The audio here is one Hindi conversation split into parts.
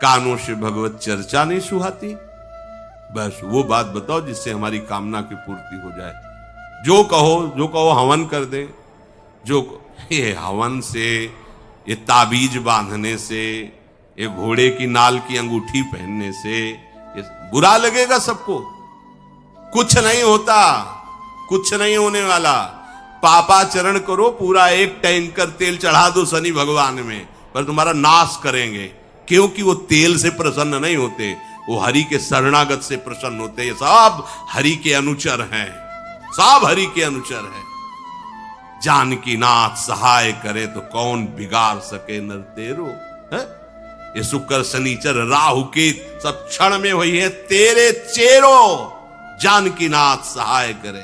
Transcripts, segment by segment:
कानों से भगवत चर्चा नहीं सुहाती। बस वो बात बताओ जिससे हमारी कामना की पूर्ति हो जाए। जो कहो हवन कर दे। ये हवन से, ये ताबीज बांधने से, ये घोड़े की नाल की अंगूठी पहनने से ये बुरा लगेगा सबको। कुछ नहीं होता, कुछ नहीं होने वाला। पापाचरण करो, पूरा एक टैंकर तेल चढ़ा दो शनि भगवान में, पर तुम्हारा नाश करेंगे। क्योंकि वो तेल से प्रसन्न नहीं होते, वो हरि के शरणागत से प्रसन्न होते। ये सब हरि के अनुचर हैं, सब हरि के अनुचर हैं। जानकी नाथ सहाय करे तो कौन बिगाड़ सके नर तेरो। ये शुक्र शनिचर राहु केत सब क्षण में हुई है तेरे चेरो। जानकी नाथ सहाय करे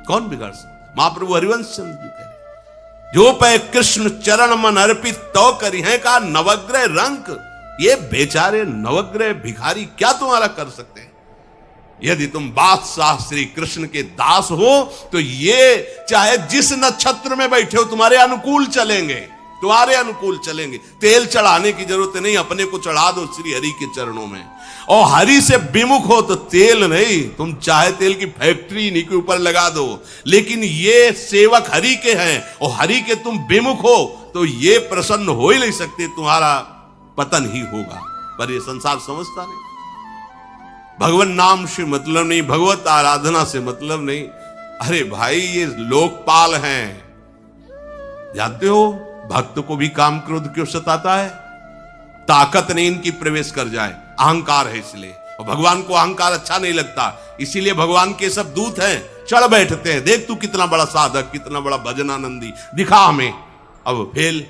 कौन बिगाड़ सके। महाप्रभु हरिवंश चंद्र जी कह रहे, जो पे कृष्ण चरण मन अर्पित तो करी है का नवग्रह रंक। ये बेचारे नवग्रह भिखारी क्या तुम्हारा कर सकते हैं। यदि तुम बादशाह श्री कृष्ण के दास हो तो ये चाहे जिस नक्षत्र में बैठे हो तुम्हारे अनुकूल चलेंगे, तुम्हारे अनुकूल चलेंगे। तेल चढ़ाने की जरूरत नहीं, अपने को चढ़ा दो श्री हरि के चरणों में। और हरि से विमुख हो तो तेल नहीं, तुम चाहे तेल की फैक्ट्री इन्हीं के ऊपर लगा दो। लेकिन ये सेवक हरि के हैं और हरि के तुम विमुख हो तो ये प्रसन्न हो ही नहीं सकते, तुम्हारा पतन ही होगा। पर ये संसार समझता नहीं। भगवान नाम से मतलब नहीं, भगवत आराधना से मतलब नहीं। अरे भाई ये लोकपाल हैं, जानते हो भक्त को भी काम क्रोध क्यों सताता है। ताकत नहीं इनकी प्रवेश कर जाए, अहंकार है इसलिए। और भगवान को अहंकार अच्छा नहीं लगता, इसीलिए भगवान के सब दूत हैं चढ़ बैठते हैं। देख तू कितना बड़ा साधक, कितना बड़ा भजनानंदी, दिखा हमें। अब फेल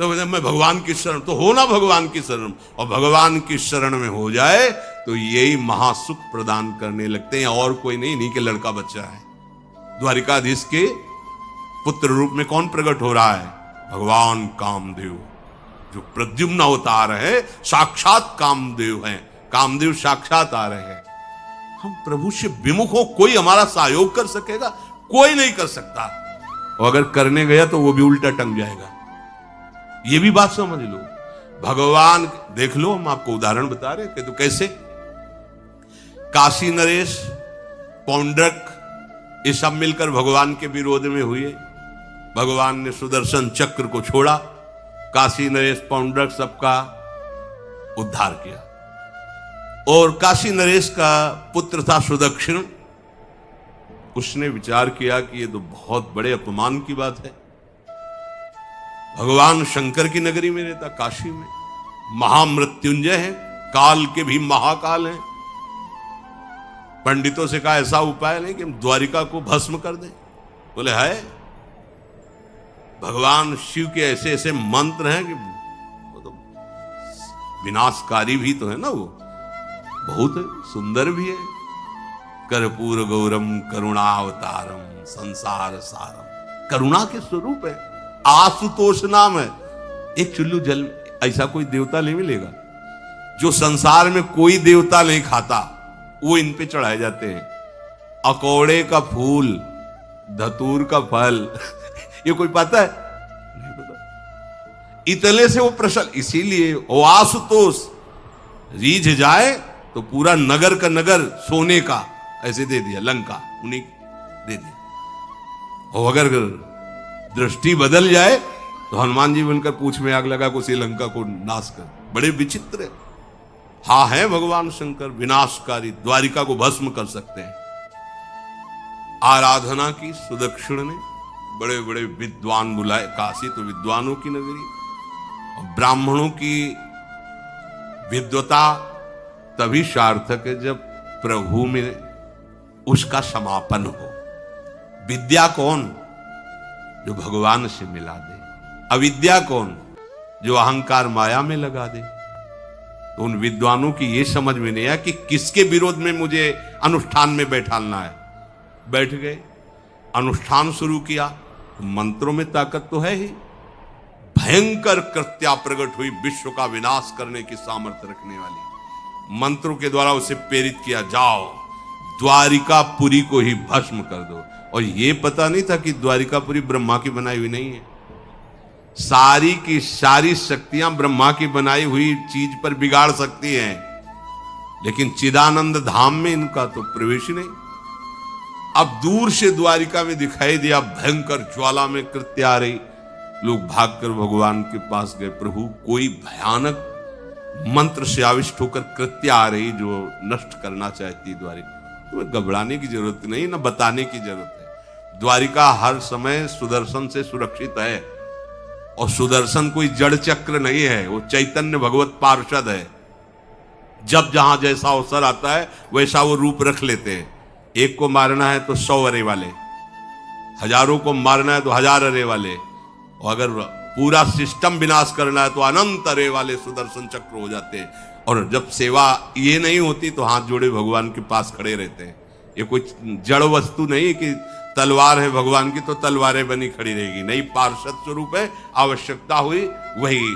तो मैं भगवान की शरण, तो हो ना भगवान की शरण। और भगवान की शरण में हो जाए तो यही महासुख प्रदान करने लगते हैं, और कोई नहीं, इन्हीं के लड़का बच्चा है। द्वारिकाधीश के पुत्र रूप में कौन प्रकट हो रहा है? भगवान कामदेव, जो प्रद्युम्न अवतार है, साक्षात कामदेव हैं। कामदेव साक्षात आ रहे हैं। हम प्रभु से विमुख हो, कोई हमारा सहयोग कर सकेगा? कोई नहीं कर सकता। और अगर करने गया तो वो भी उल्टा टंग जाएगा। ये भी बात समझ लो। भगवान देख लो, हम आपको उदाहरण बता रहे हैं। तो कैसे काशी नरेश, पौंड्रक, ये सब मिलकर भगवान के विरोध में हुए। भगवान ने सुदर्शन चक्र को छोड़ा, काशी नरेश पौंड्रक सबका उद्धार किया। और काशी नरेश का पुत्र था सुदक्षिण। उसने विचार किया कि ये तो बहुत बड़े अपमान की बात है। भगवान शंकर की नगरी में रहता, काशी में महामृत्युंजय है, काल के भी महाकाल हैं। पंडितों से कहा ऐसा उपाय नहीं कि हम द्वारिका को भस्म कर दें। बोले है, भगवान शिव के ऐसे ऐसे मंत्र हैं कि वो तो विनाशकारी भी तो है ना, वो बहुत सुंदर भी है। कर्पूर गौरम करुणावतारम संसार सारम, करुणा के स्वरूप है। आशुतोष नाम है। एक चुल्लू जल में ऐसा कोई देवता नहीं मिलेगा जो संसार में कोई देवता नहीं खाता, वो इन पे चढ़ाए जाते हैं। अकौड़े का फूल, धतूर का फल ये कोई पता है? नहीं पता। इतने से वो प्रसन्न, इसीलिए वो आशुतोष रीझ जाए तो पूरा नगर का नगर सोने का ऐसे दे दिया, लंका उन्हीं दे दिया। और अगर दृष्टि बदल जाए तो हनुमान जी बनकर पूंछ में आग लगा को श्रीलंका को नाश कर। बड़े विचित्र है। हाँ है भगवान शंकर विनाशकारी, द्वारिका को भस्म कर सकते हैं। आराधना की सुदक्षिण ने, बड़े बड़े विद्वान बुलाए। काशी तो विद्वानों की नगरी, और ब्राह्मणों की विद्वता तभी सार्थक है जब प्रभु में उसका समापन हो। विद्या कौन? जो भगवान से मिला दे। अविद्या कौन? जो अहंकार माया में लगा दे। तो उन विद्वानों की ये समझ में नहीं आया कि किसके विरोध में मुझे अनुष्ठान में बैठालना है। बैठ गए, अनुष्ठान शुरू किया। मंत्रों में ताकत तो है ही। भयंकर कृत्या प्रकट हुई, विश्व का विनाश करने की सामर्थ्य रखने वाली। मंत्रों के द्वारा उसे प्रेरित किया, जाओ द्वारिकापुरी को ही भस्म कर दो। और ये पता नहीं था कि द्वारिकापुरी ब्रह्मा की बनाई हुई नहीं है, सारी की सारी शक्तियां ब्रह्मा की बनाई हुई चीज पर बिगाड़ सकती हैं, लेकिन चिदानंद धाम में इनका तो प्रवेश ही नहीं। अब दूर से द्वारिका में दिखाई दिया भयंकर ज्वाला में कृत्य आ रही, लोग भागकर भगवान के पास गए, प्रभु कोई भयानक मंत्र से आविष्ट होकर कृत्य आ रही जो नष्ट करना चाहती द्वारिका। तुम्हें घबराने की जरूरत नहीं, ना बताने की जरूरत है। द्वारिका हर समय सुदर्शन से सुरक्षित है, और सुदर्शन कोई जड़ चक्र नहीं है, वो चैतन्य भगवत पार्षद है। जब जहां जैसा अवसर आता है वैसा वो रूप रख लेते हैं। एक को मारना है तो 100 अरे वाले, हजारों को मारना है तो 1000 अरे वाले, और अगर पूरा सिस्टम विनाश करना है तो अनंत अरे वाले सुदर्शन चक्र हो जाते हैं। और जब सेवा ये नहीं होती तो हाथ जोड़े भगवान के पास खड़े रहते हैं। ये कोई जड़ वस्तु नहीं कि तलवार है भगवान की तो तलवारें बनी खड़ी रहेगी, नहीं, पार्षद स्वरूप है। आवश्यकता हुई वही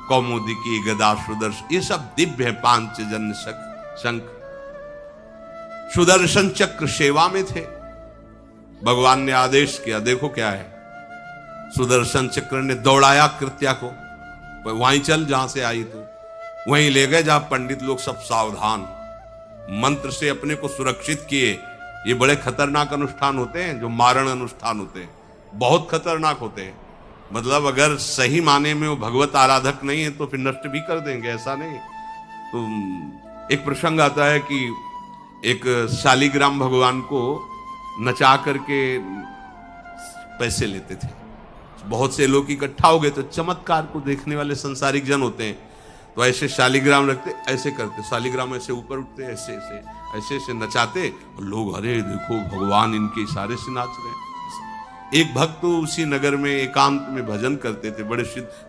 कौमुदी की गदा सुदर्शन, ये सब दिव्य है। पांचजन्य शंख सुदर्शन चक्र सेवा में थे। भगवान ने आदेश किया, देखो क्या है, सुदर्शन चक्र ने दौड़ाया कृत्या को, वहीं चल जहां से आई तू, वहीं ले गए जहां पंडित लोग सब सावधान, मंत्र से अपने को सुरक्षित किए। ये बड़े खतरनाक अनुष्ठान होते हैं, जो मारण अनुष्ठान होते हैं, बहुत खतरनाक होते हैं। मतलब अगर सही माने में वो भगवत आराधक नहीं है तो फिर नष्ट भी कर देंगे, ऐसा नहीं। तो एक प्रसंग आता है कि एक शालिग्राम भगवान को नचा करके पैसे लेते थे। बहुत से लोग इकट्ठा हो गए, तो चमत्कार को देखने वाले संसारिक जन होते हैं, तो ऐसे शालिग्राम रखते, ऐसे करते, शालिग्राम ऐसे ऊपर उठते, ऐसे ऐसे ऐसे ऐसे नचाते, और लोग अरे देखो भगवान इनके इशारे से नाच रहे हैं। एक भक्त तो उसी नगर में एकांत में भजन करते थे, बड़े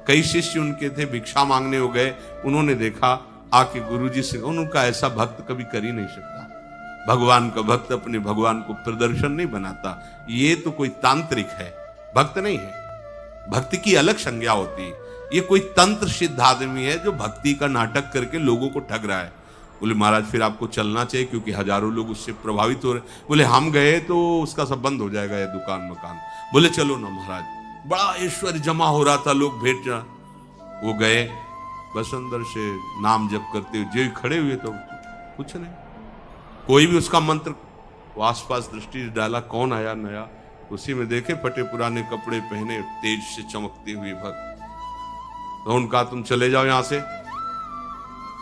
कई शिष्य उनके थे, भिक्षा मांगने हो गए, उन्होंने देखा आके गुरुजी से, उनका ऐसा भक्त कभी कर ही नहीं सकता। भगवान का भक्त अपने भगवान को प्रदर्शन नहीं बनाता, ये तो कोई तांत्रिक है, भक्त नहीं है। भक्ति की अलग संज्ञा होती है। ये कोई तंत्र सिद्ध आदमी है जो भक्ति का नाटक करके लोगों को ठग रहा है। बोले महाराज फिर आपको चलना चाहिए, क्योंकि हजारों लोग उससे प्रभावित हो रहे। बोले हम गए तो उसका सब बंद हो जाएगा, ये दुकान मकान। बोले चलो ना महाराज, बड़ा ऐश्वर्य जमा हो रहा था, लोग भेंट जा। वो गए, बस अंदर से नाम जप करते हुए जो खड़े हुए तो कुछ नहीं, कोई भी उसका मंत्र वो आसपास दृष्टि डाला, कौन आया नया, उसी में देखे फटे पुराने कपड़े पहने, तेज से चमकते हुए भक्त। तो उनका तुम चले जाओ यहां से।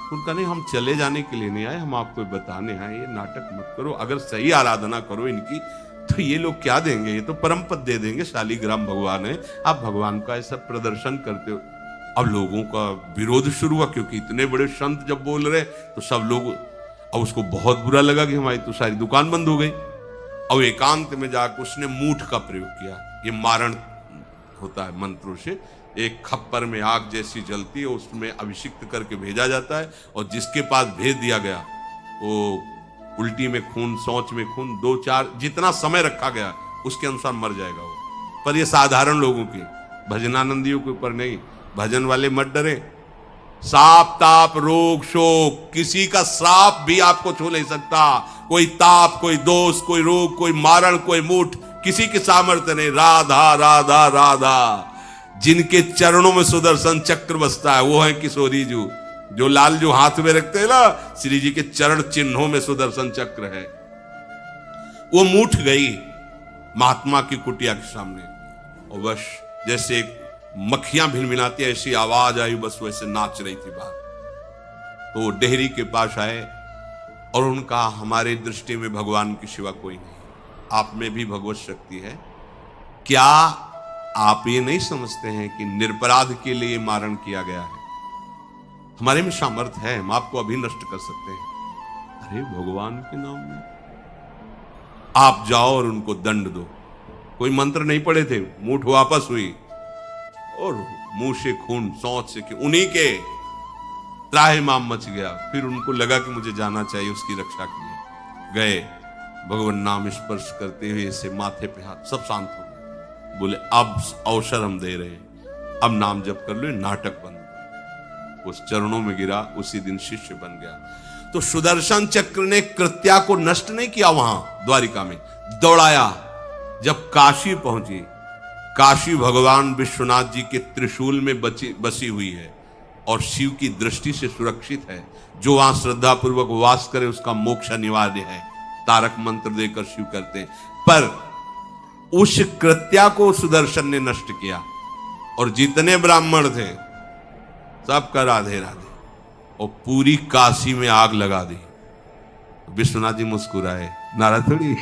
उनका नहीं, हम चले जाने के लिए नहीं आए, हम आपको बताने आए, ये नाटक मत करो, अगर सही आराधना करो इनकी तो ये लोग क्या देंगे, ये तो परम पद दे देंगे, शालिग्राम भगवान है, आप भगवान का ऐसा प्रदर्शन करते हो। अब लोगों का विरोध शुरू हुआ, क्योंकि इतने बड़े संत जब बोल रहे तो सब लोग, अब उसको बहुत बुरा लगा कि हमारी तो सारी दुकान बंद हो गई। और एकांत में जाकर उसने मूठ का प्रयोग किया। ये मारण होता है मंत्रों से, एक खप्पर में आग जैसी जलती है, उसमें अभिषिक्त करके भेजा जाता है, और जिसके पास भेज दिया गया वो उल्टी में खून, शौच में खून, 2-4 जितना समय रखा गया उसके अनुसार मर जाएगा वो। पर ये साधारण लोगों की, भजनानंदियों के ऊपर नहीं। भजन वाले मत डरे, साप ताप रोग शोक किसी का श्राप भी आपको छू नहीं सकता। कोई ताप, कोई दोष, कोई रोग, कोई मारण, कोई मूठ, किसी की सामर्थ्य नहीं। राधा राधा राधा, जिनके चरणों में सुदर्शन चक्र बसता है वो है किशोरी जी, जो लाल जो हाथ में रखते हैं ना, श्री जी के चरण चिन्हों में सुदर्शन चक्र है। वो मूठ गई महात्मा की कुटिया के सामने, और बस जैसे मक्खियां भिनभिनाती ऐसी आवाज आई, बस वैसे नाच रही थी बाहर। तो वो डेहरी के पास आए और उनका, हमारे दृष्टि में भगवान की सिवा कोई नहीं, आप में भी भगवत शक्ति है, क्या आप ये नहीं समझते हैं कि निरपराध के लिए मारण किया गया है? हमारे में सामर्थ्य है, हम आपको अभी नष्ट कर सकते हैं। अरे भगवान के नाम में आप जाओ और उनको दंड दो। कोई मंत्र नहीं पड़े थे, मूठ वापस हुई और मुंह से खून, सौंच से उन्हीं के त्राहिमाम मच गया। फिर उनको लगा कि मुझे जाना चाहिए उसकी रक्षा के लिए। गए, भगवान नाम स्पर्श करते हुए इसे माथे पे हाथ, सब शांत हो गए। बोले अब अवसर हम दे रहे हैं, अब नाम जप कर लो, नाटक बंद। उस चरणों में गिरा, उसी दिन शिष्य बन गया। तो सुदर्शन चक्र ने कृत्या को नष्ट नहीं किया, वहां द्वारिका में दौड़ाया। जब काशी पहुंची, काशी भगवान विश्वनाथ जी के त्रिशूल में बसी हुई है और शिव की दृष्टि से सुरक्षित है। जो वहां श्रद्धा पूर्वक वास करे उसका मोक्ष अनिवार्य है। तारक मंत्र देकर शिव करते हैं, पर उस कृत्या को सुदर्शन ने नष्ट किया और जितने ब्राह्मण थे सबका राधे राधे, और पूरी काशी में आग लगा दी। विश्वनाथ जी मुस्कुराए, नाराज थोड़ी,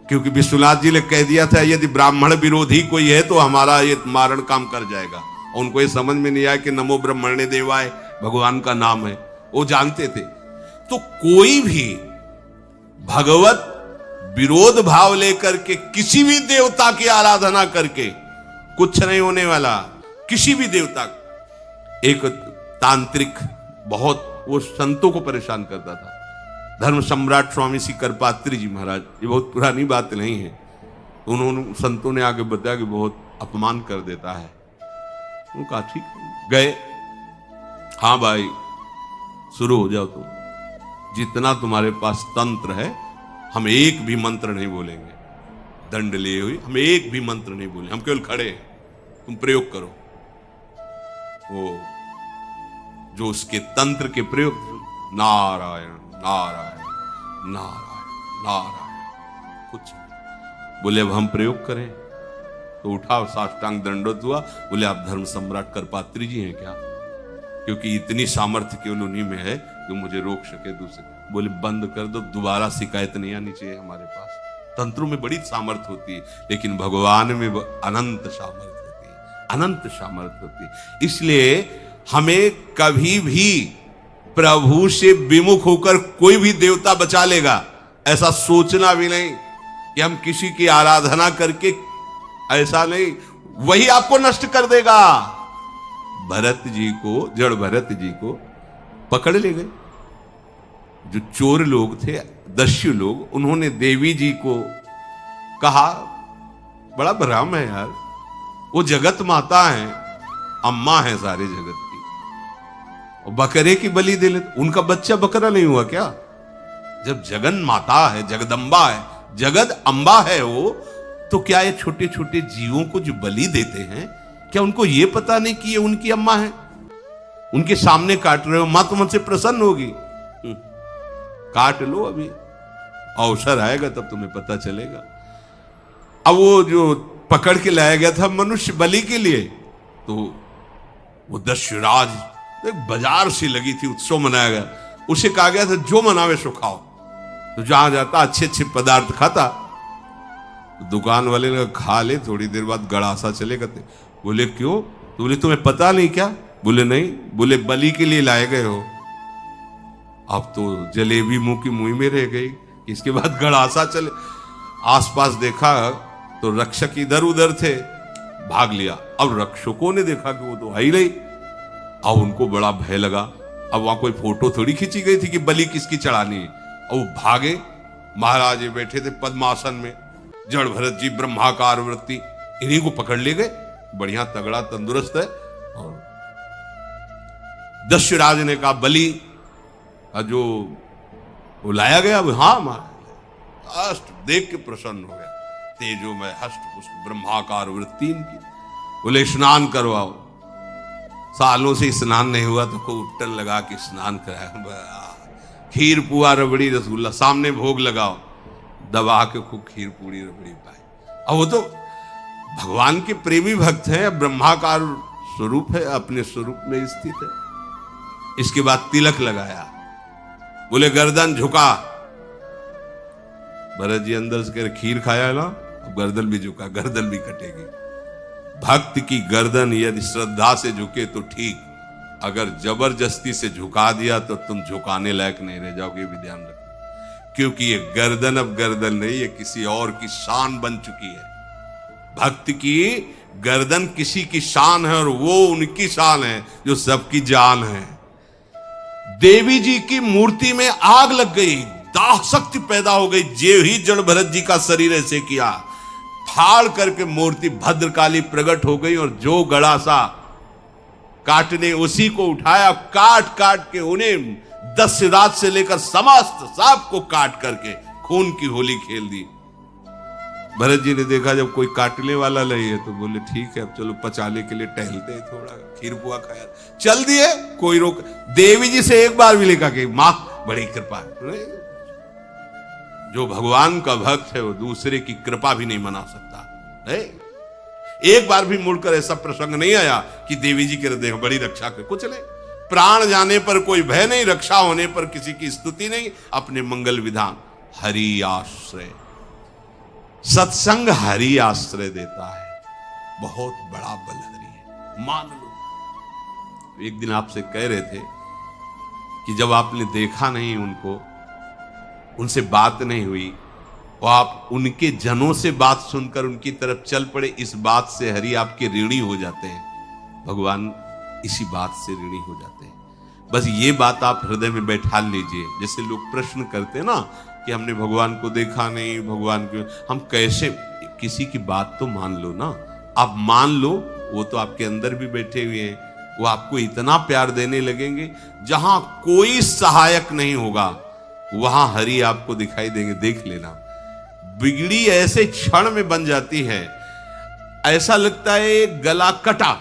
क्योंकि विश्वनाथ जी ने कह दिया था यदि ब्राह्मण विरोधी कोई है तो हमारा ये मारण काम कर जाएगा। और उनको ये समझ में नहीं आया कि नमो ब्रह्मणे देवाय भगवान का नाम है, वो जानते थे। तो कोई भी भगवत विरोध भाव लेकर के किसी भी देवता की आराधना करके कुछ नहीं होने वाला। किसी भी देवता, एक तांत्रिक बहुत वो संतों को परेशान करता था, धर्म सम्राट स्वामी श्री करपात्री जी महाराज, ये बहुत पुरानी बात नहीं है। उन्होंने संतों ने आगे बताया कि बहुत अपमान कर देता है। उन्होंने कहा ठीक गए, हाँ भाई शुरू हो जाओ तुम, जितना तुम्हारे पास तंत्र है हम एक भी मंत्र नहीं बोलेंगे, दंड लिए हुए हम एक भी मंत्र नहीं बोले, हम केवल खड़े हैं, तुम प्रयोग करो। वो जो उसके तंत्र के प्रयोग, नारायण नारायण नारायण नारायण, कुछ बोले अब हम प्रयोग करें। तो उठा, साष्टांग दंडोत हुआ, बोले आप धर्म सम्राट करपात्री जी हैं क्या? क्योंकि इतनी सामर्थ्य केवल उन्हीं में है जो मुझे रोक सके दूसरे। बोले बंद कर दो, दोबारा शिकायत नहीं आनी चाहिए हमारे पास। तंत्रों में बड़ी सामर्थ्य होती है, लेकिन भगवान में अनंत सामर्थ्य होती है, अनंत सामर्थ्य होती है। इसलिए हमें कभी भी प्रभु से विमुख होकर कोई भी देवता बचा लेगा ऐसा सोचना भी नहीं कि हम किसी की आराधना करके, ऐसा नहीं, वही आपको नष्ट कर देगा। भरत जी को, जड़ भरत जी को पकड़ ले गए जो चोर लोग थे, दस्यु लोग। उन्होंने देवी जी को कहा, बड़ा भ्रम है यार, वो जगत माता है, अम्मा है सारे जगत की, और बकरे की बलि दे लेते। उनका बच्चा बकरा नहीं हुआ क्या? जब जगन माता है, जगदम्बा है, जगद अम्बा है वो, तो क्या ये छोटे छोटे जीवों को जो बलि देते हैं, क्या उनको ये पता नहीं कि ये उनकी अम्मा है? उनके सामने काट रहे हो, मां तो मुझसे प्रसन्न होगी। काट लो, अभी अवसर आएगा तब तुम्हें पता चलेगा। अब वो जो पकड़ के लाया गया था मनुष्य बलि के लिए, तो वो दस्युराज एक बाजार सी लगी थी, उत्सव मनाया गया, उसे कहा गया था जो मनावे सो खाओ। तो जहां जाता अच्छे अच्छे पदार्थ खाता। दुकान वाले ने खा ले, थोड़ी देर बाद गड़ासा चले गए। बोले क्यों? तो बोले तुम्हें पता नहीं क्या? बोले नहीं। बोले बलि के लिए लाए गए हो। अब तो जलेबी मुंह की मुंह में रह गई। इसके बाद गड़ासा चले, आसपास देखा तो रक्षक इधर उधर थे, भाग लिया। अब रक्षकों ने देखा कि वो तो है ही नहीं। अब उनको बड़ा भय लगा। अब वहां कोई फोटो थोड़ी खींची गई थी कि बलि किसकी चढ़ानी है। अब वो भागे। महाराज बैठे थे पद्मासन में, जड़ भरत जी ब्रह्माकार वृत्ति, इन्हीं को पकड़ ले गए। बढ़िया तगड़ा तंदुरुस्त है। और दस्युराज ने कहा बलि जो वो लाया गया, हाँ महाराज, हष्ट देख के प्रसन्न हो गया। तेजो में हष्ट पुष्ट ब्रह्माकार वृत्ति इनकी। बोले स्नान करवाओ। सालों से स्नान नहीं हुआ तो को उट्टन लगा के स्नान कराया। खीर पुआ रबड़ी रसगुल्ला सामने भोग लगाओ, दबा के खूब खीर पूरी रबड़ी पाए। अब वो तो भगवान के प्रेमी भक्त है, ब्रह्माकार स्वरूप है, अपने स्वरूप में स्थित है। इसके बाद तिलक लगाया। बोले गर्दन झुका। भरत जी अंदर से कह रहे खीर खाया ना, अब गर्दन भी झुका, गर्दन भी कटेगी। भक्त की गर्दन यदि श्रद्धा से झुके तो ठीक, अगर जबरदस्ती से झुका दिया तो तुम झुकाने लायक नहीं रह जाओगे, भी ध्यान रखना। क्योंकि ये गर्दन अब गर्दन नहीं, ये किसी और की शान बन चुकी है। भक्त की गर्दन किसी की शान है, और वो उनकी शान है जो सबकी जान है। देवी जी की मूर्ति में आग लग गई, दाह शक्ति पैदा हो गई। जे ही जड़ भरत जी का शरीर ऐसे किया, फाड़ करके मूर्ति भद्रकाली प्रकट हो गई। और जो गड़ासा काटने उसी को उठाया, काट काट के उन्हें दस्युराज से लेकर समस्त सांप को काट करके खून की होली खेल दी। भरत जी ने देखा जब कोई काटने वाला नहीं है तो बोले ठीक है अब चलो पचाने के लिए टहलते हैं, थोड़ा खीर पुआ खाया, चल दिए, कोई रोक। देवी जी से एक बार भी लिखा कि मां बड़ी कृपा। जो भगवान का भक्त है वो दूसरे की कृपा भी नहीं मना सकता है। एक बार भी मुड़कर ऐसा प्रसंग नहीं आया कि देवी जी के देख बड़ी रक्षा कर, कुछ नहीं। प्राण जाने पर कोई भय नहीं, रक्षा होने पर किसी की स्तुति नहीं, अपने मंगल विधान। हरि आश्रय, सत्संग हरि आश्रय देता है, बहुत बड़ा बल हरि है, मान लो। एक दिन आपसे कह रहे थे कि जब आपने देखा नहीं उनको, उनसे बात नहीं हुई और आप उनके जनों से बात सुनकर उनकी तरफ चल पड़े, इस बात से हरि आपके ऋणी हो जाते हैं। भगवान इसी बात से ऋणी हो जाते हैं। बस ये बात आप हृदय में बैठा लीजिए। जैसे लोग प्रश्न करते हैं ना कि हमने भगवान को देखा नहीं, भगवान को हम कैसे, किसी की बात तो मान लो ना। आप मान लो, वो तो आपके अंदर भी बैठे हुए हैं, वो आपको इतना प्यार देने लगेंगे। जहां कोई सहायक नहीं होगा वहां हरि आपको दिखाई देंगे, देख लेना। बिगड़ी ऐसे क्षण में बन जाती है, ऐसा लगता है गला कटा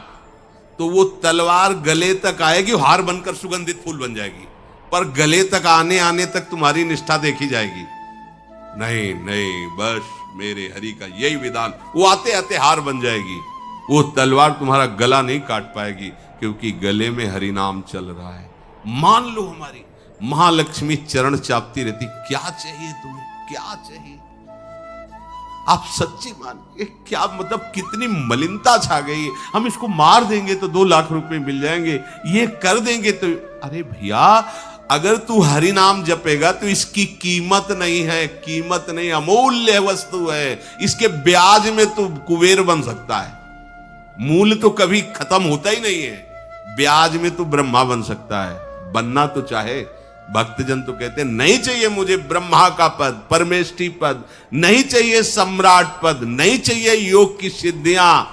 तो वो तलवार गले तक आएगी, हार बनकर सुगंधित फूल बन जाएगी, पर गले तक आने आने तक तुम्हारी निष्ठा देखी जाएगी। नहीं नहीं, बस मेरे हरि का यही विधान, वो आते आते हार बन जाएगी। वो तलवार तुम्हारा गला नहीं काट पाएगी, क्योंकि गले में हरि नाम चल रहा है। मान लो हमारी महालक्ष्मी चरण चापती रहती, क्या चाहिए तुम्हें, क्या चाहिए। आप सच्ची मानिए, क्या मतलब कितनी मलिनता छा गई। हम इसको मार देंगे तो 2 लाख रुपए मिल जाएंगे, ये कर देंगे तो। अरे भैया, अगर तू हरि नाम जपेगा तो इसकी कीमत नहीं है, कीमत नहीं, अमूल्य वस्तु है। इसके ब्याज में तू कुबेर बन सकता है। मूल तो कभी खत्म होता ही नहीं है, ब्याज में तू ब्रह्मा बन सकता है। बनना तो चाहे, भक्तजन तो कहते हैं नहीं चाहिए मुझे ब्रह्मा का पद, परमेष्ठी पद, नहीं चाहिए सम्राट पद, नहीं चाहिए योग की सिद्धियां,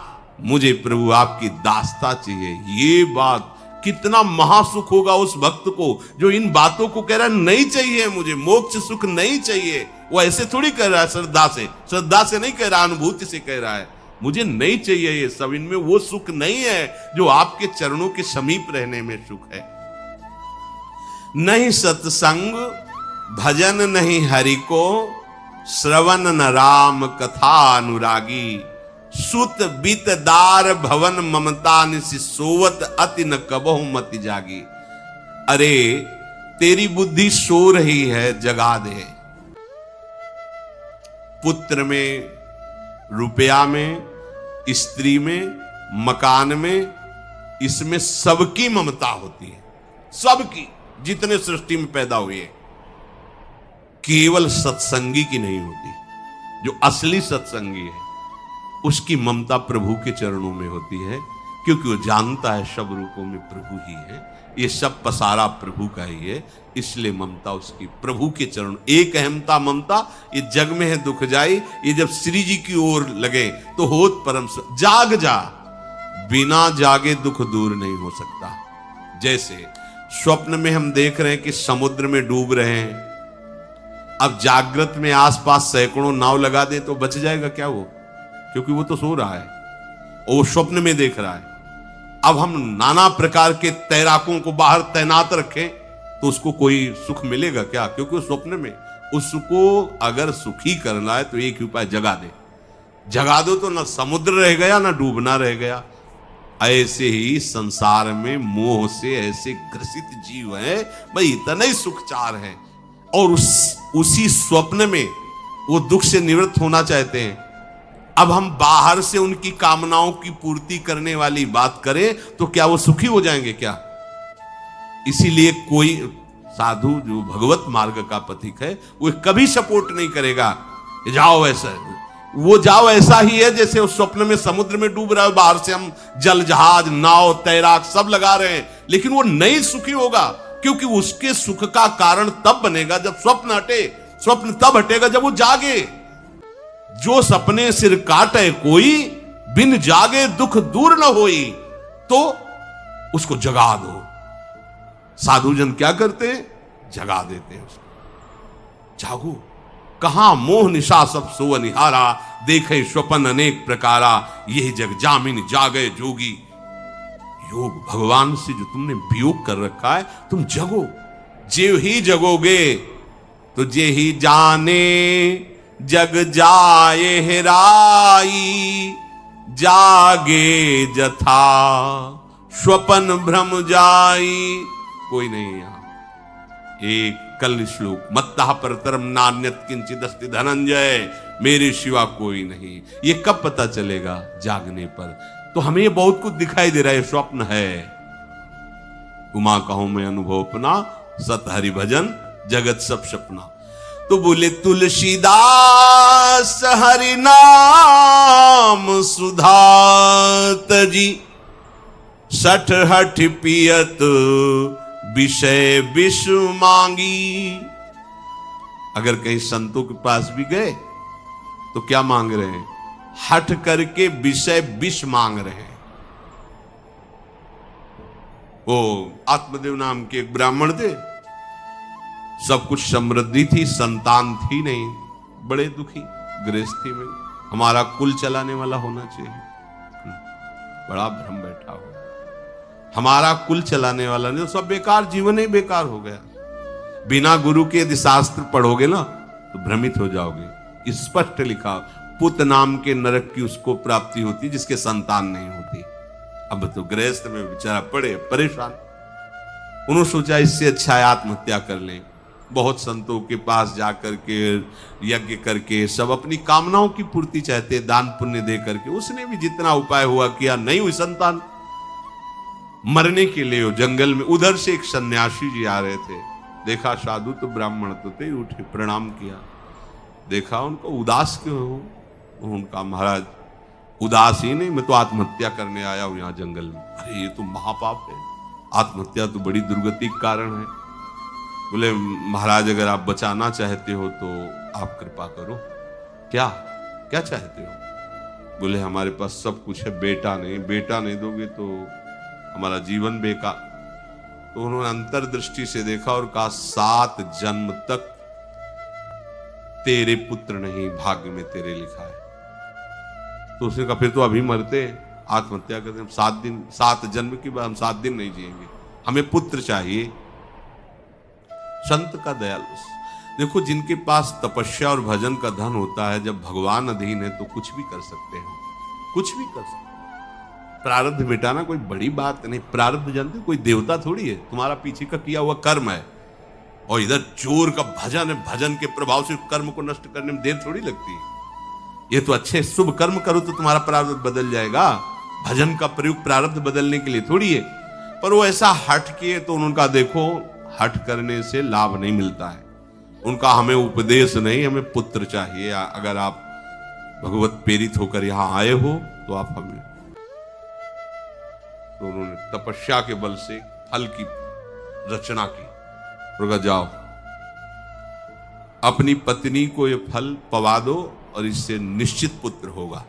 मुझे प्रभु आपकी दास्ता चाहिए। ये बात कितना महासुख होगा उस भक्त को जो इन बातों को कह रहा है, नहीं चाहिए मुझे मोक्ष सुख नहीं चाहिए। वो ऐसे थोड़ी कह रहा है, श्रद्धा से नहीं कह रहा, अनुभूति से कह रहा है, मुझे नहीं चाहिए ये सब, इनमें वो सुख नहीं है जो आपके चरणों के समीप रहने में सुख है। नहीं सत्संग भजन नहीं हरि को, श्रवण न राम कथा अनुरागी। सुत बीत दार भवन ममता निसि सोवत अति न कबहु मति जागी। अरे तेरी बुद्धि सो रही है, जगा दे। पुत्र में, रुपया में, स्त्री में, मकान में, इसमें सबकी ममता होती है, सबकी, जितने सृष्टि में पैदा हुए। केवल सत्संगी की नहीं होती। जो असली सत्संगी है उसकी ममता प्रभु के चरणों में होती है, क्योंकि वो जानता है सब रूपों में प्रभु ही है, ये सब पसारा प्रभु का ही है, इसलिए ममता उसकी प्रभु के चरण। एक अहमता ममता ये जग में है दुख जाई, ये जब श्री जी की ओर लगे तो होत परम। जाग जा, बिना जागे दुख दूर नहीं हो सकता। जैसे स्वप्न में हम देख रहे हैं कि समुद्र में डूब रहे हैं, अब जागृत में आसपास सैकड़ों नाव लगा दे तो बच जाएगा क्या वो? क्योंकि वो तो सो रहा है और वो स्वप्न में देख रहा है। अब हम नाना प्रकार के तैराकों को बाहर तैनात रखें तो उसको कोई सुख मिलेगा क्या? क्योंकि स्वप्न में उसको अगर सुखी करना है तो एक ही उपाय, जगा दे। जगा दो तो ना समुद्र रह गया ना डूबना रह गया। ऐसे ही संसार में मोह से ऐसे ग्रसित जीव है, भाई इतना ही सुखचार है, और उसी स्वप्न में वो दुख से निवृत्त होना चाहते हैं। अब हम बाहर से उनकी कामनाओं की पूर्ति करने वाली बात करें तो क्या वो सुखी हो जाएंगे क्या? इसीलिए कोई साधु जो भगवत मार्ग का पथिक है वो कभी सपोर्ट नहीं करेगा जाओ ऐसा, वो जाओ ऐसा ही है जैसे उस स्वप्न में समुद्र में डूब रहा है, बाहर से हम जल जहाज नाव तैराक सब लगा रहे हैं, लेकिन वो नहीं सुखी होगा, क्योंकि उसके सुख का कारण तब बनेगा जब स्वप्न हटे। स्वप्न तब हटेगा जब वो जागे। जो सपने सिर काटे कोई, बिन जागे दुख दूर न होई, तो उसको जगा दो। साधुजन क्या करते हैं? जगा देते हैं उसको। जागो, कहां मोह निशा सब सो निहारा, देखे स्वपन अनेक प्रकारा, यही जग जामिन जागे जोगी। योग भगवान से जो तुमने वियोग कर रखा है, तुम जगो। जे ही जगोगे तो जे ही जाने जग जाए हेराई, जागे जथा स्वपन भ्रम जाई। कोई नहीं यहां। एक कल श्लोक, मत्तः परतरम नान्यत किंचित अस्ति धनंजय, मेरे सिवा कोई नहीं। ये कब पता चलेगा? जागने पर। तो हमें ये बहुत कुछ दिखाई दे रहा है, स्वप्न है। उमा कहूं मैं अनुभव अपना, सत हरि भजन जगत सब सपना। तो बोले तुलसीदास हरि नाम सुधा तजी, सठ हठ पियत विषय विष मांगी। अगर कहीं संतों के पास भी गए तो क्या मांग रहे हैं? हठ करके विषय विष मांग रहे हैं। वो आत्मदेव नाम के एक ब्राह्मण थे, सब कुछ समृद्धि थी, संतान थी नहीं, बड़े दुखी गृहस्थी में। हमारा कुल चलाने वाला होना चाहिए। बड़ा भ्रम बैठा हुआ, हमारा कुल चलाने वाला नहीं, सब बेकार, जीवन ही बेकार हो गया। बिना गुरु के यदि शास्त्र पढ़ोगे ना तो भ्रमित हो जाओगे। स्पष्ट लिखा, पुत नाम के नरक की उसको प्राप्ति होती जिसके संतान नहीं होती। अब तो गृहस्थ में बेचारा पड़े परेशान। उन्होंने सोचा इससे अच्छा है आत्महत्या कर लें। बहुत संतों के पास जाकर के यज्ञ करके सब अपनी कामनाओं की पूर्ति चाहते, दान पुण्य दे करके। उसने भी जितना उपाय हुआ किया, नहीं हुई संतान। मरने के लिए जंगल में उधर से एक सन्यासी जी आ रहे थे। देखा साधु तो ब्राह्मण तो थे, उठे प्रणाम किया। देखा उनको उदास क्यों हो? उनका महाराज उदास ही नहीं, मैं तो आत्महत्या करने आया हूं यहाँ जंगल में। अरे ये तो महापाप है, आत्महत्या तो बड़ी दुर्गति का कारण है। बोले महाराज अगर आप बचाना चाहते हो तो आप कृपा करो। क्या क्या चाहते हो? बोले हमारे पास सब कुछ है, बेटा नहीं दोगे तो हमारा जीवन बेकार। तो उन्होंने अंतर्दृष्टि से देखा और कहा 7 जन्म तक तेरे पुत्र नहीं, भाग्य में तेरे लिखा है। तो उसने कहा फिर तो अभी मरते, आत्महत्या करते। हम 7 जन्म की बात, हम 7 दिन नहीं जिएंगे, हमें पुत्र चाहिए। संत का दयालु। देखो जिनके पास तपस्या और भजन का धन होता है, जब भगवान अधीन है तो कुछ भी कर सकते हैं, कुछ भी कर सकते हैं। प्रारब्ध मिटाना कोई बड़ी बात नहीं। प्रारब्ध जानते, कोई देवता थोड़ी है, तुम्हारा पीछे का किया हुआ कर्म है। और इधर चोर का भजन है, भजन के प्रभाव से कर्म को नष्ट करने में देर थोड़ी लगती है। ये तो अच्छे शुभ कर्म करो तो तुम्हारा प्रारब्ध बदल जाएगा। भजन का प्रयोग प्रारब्ध बदलने के लिए थोड़ी है। पर वो ऐसा हट किए तो उनका देखो, हट करने से लाभ नहीं मिलता है। उनका हमें उपदेश नहीं, हमें पुत्र चाहिए। अगर आप भगवत प्रेरित होकर यहां आए हो तो आप हमें। तो उन्होंने तपस्या के बल से फल की रचना की। उनका जाओ अपनी पत्नी को ये फल पवा दो और इससे निश्चित पुत्र होगा।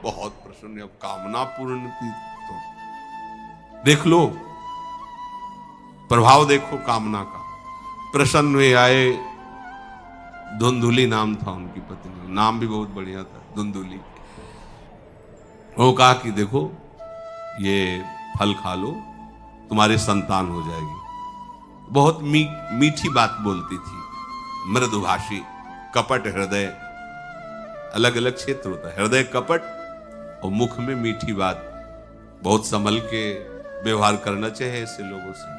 बहुत प्रसन्न, अब कामना पूर्ण थी तो देख लो, प्रभाव देखो कामना का। प्रसन्न हुए आए। धुंधुली नाम था उनकी पत्नी, नाम भी बहुत बढ़िया था, धुंधुली। वो कहा कि देखो ये फल खा लो, तुम्हारे संतान हो जाएगी। बहुत मीठी बात बोलती थी, मृदुभाषी, कपट हृदय। अलग अलग क्षेत्र होता है, हृदय कपट और मुख में मीठी बात। बहुत संभल के व्यवहार करना चाहिए ऐसे लोगों से।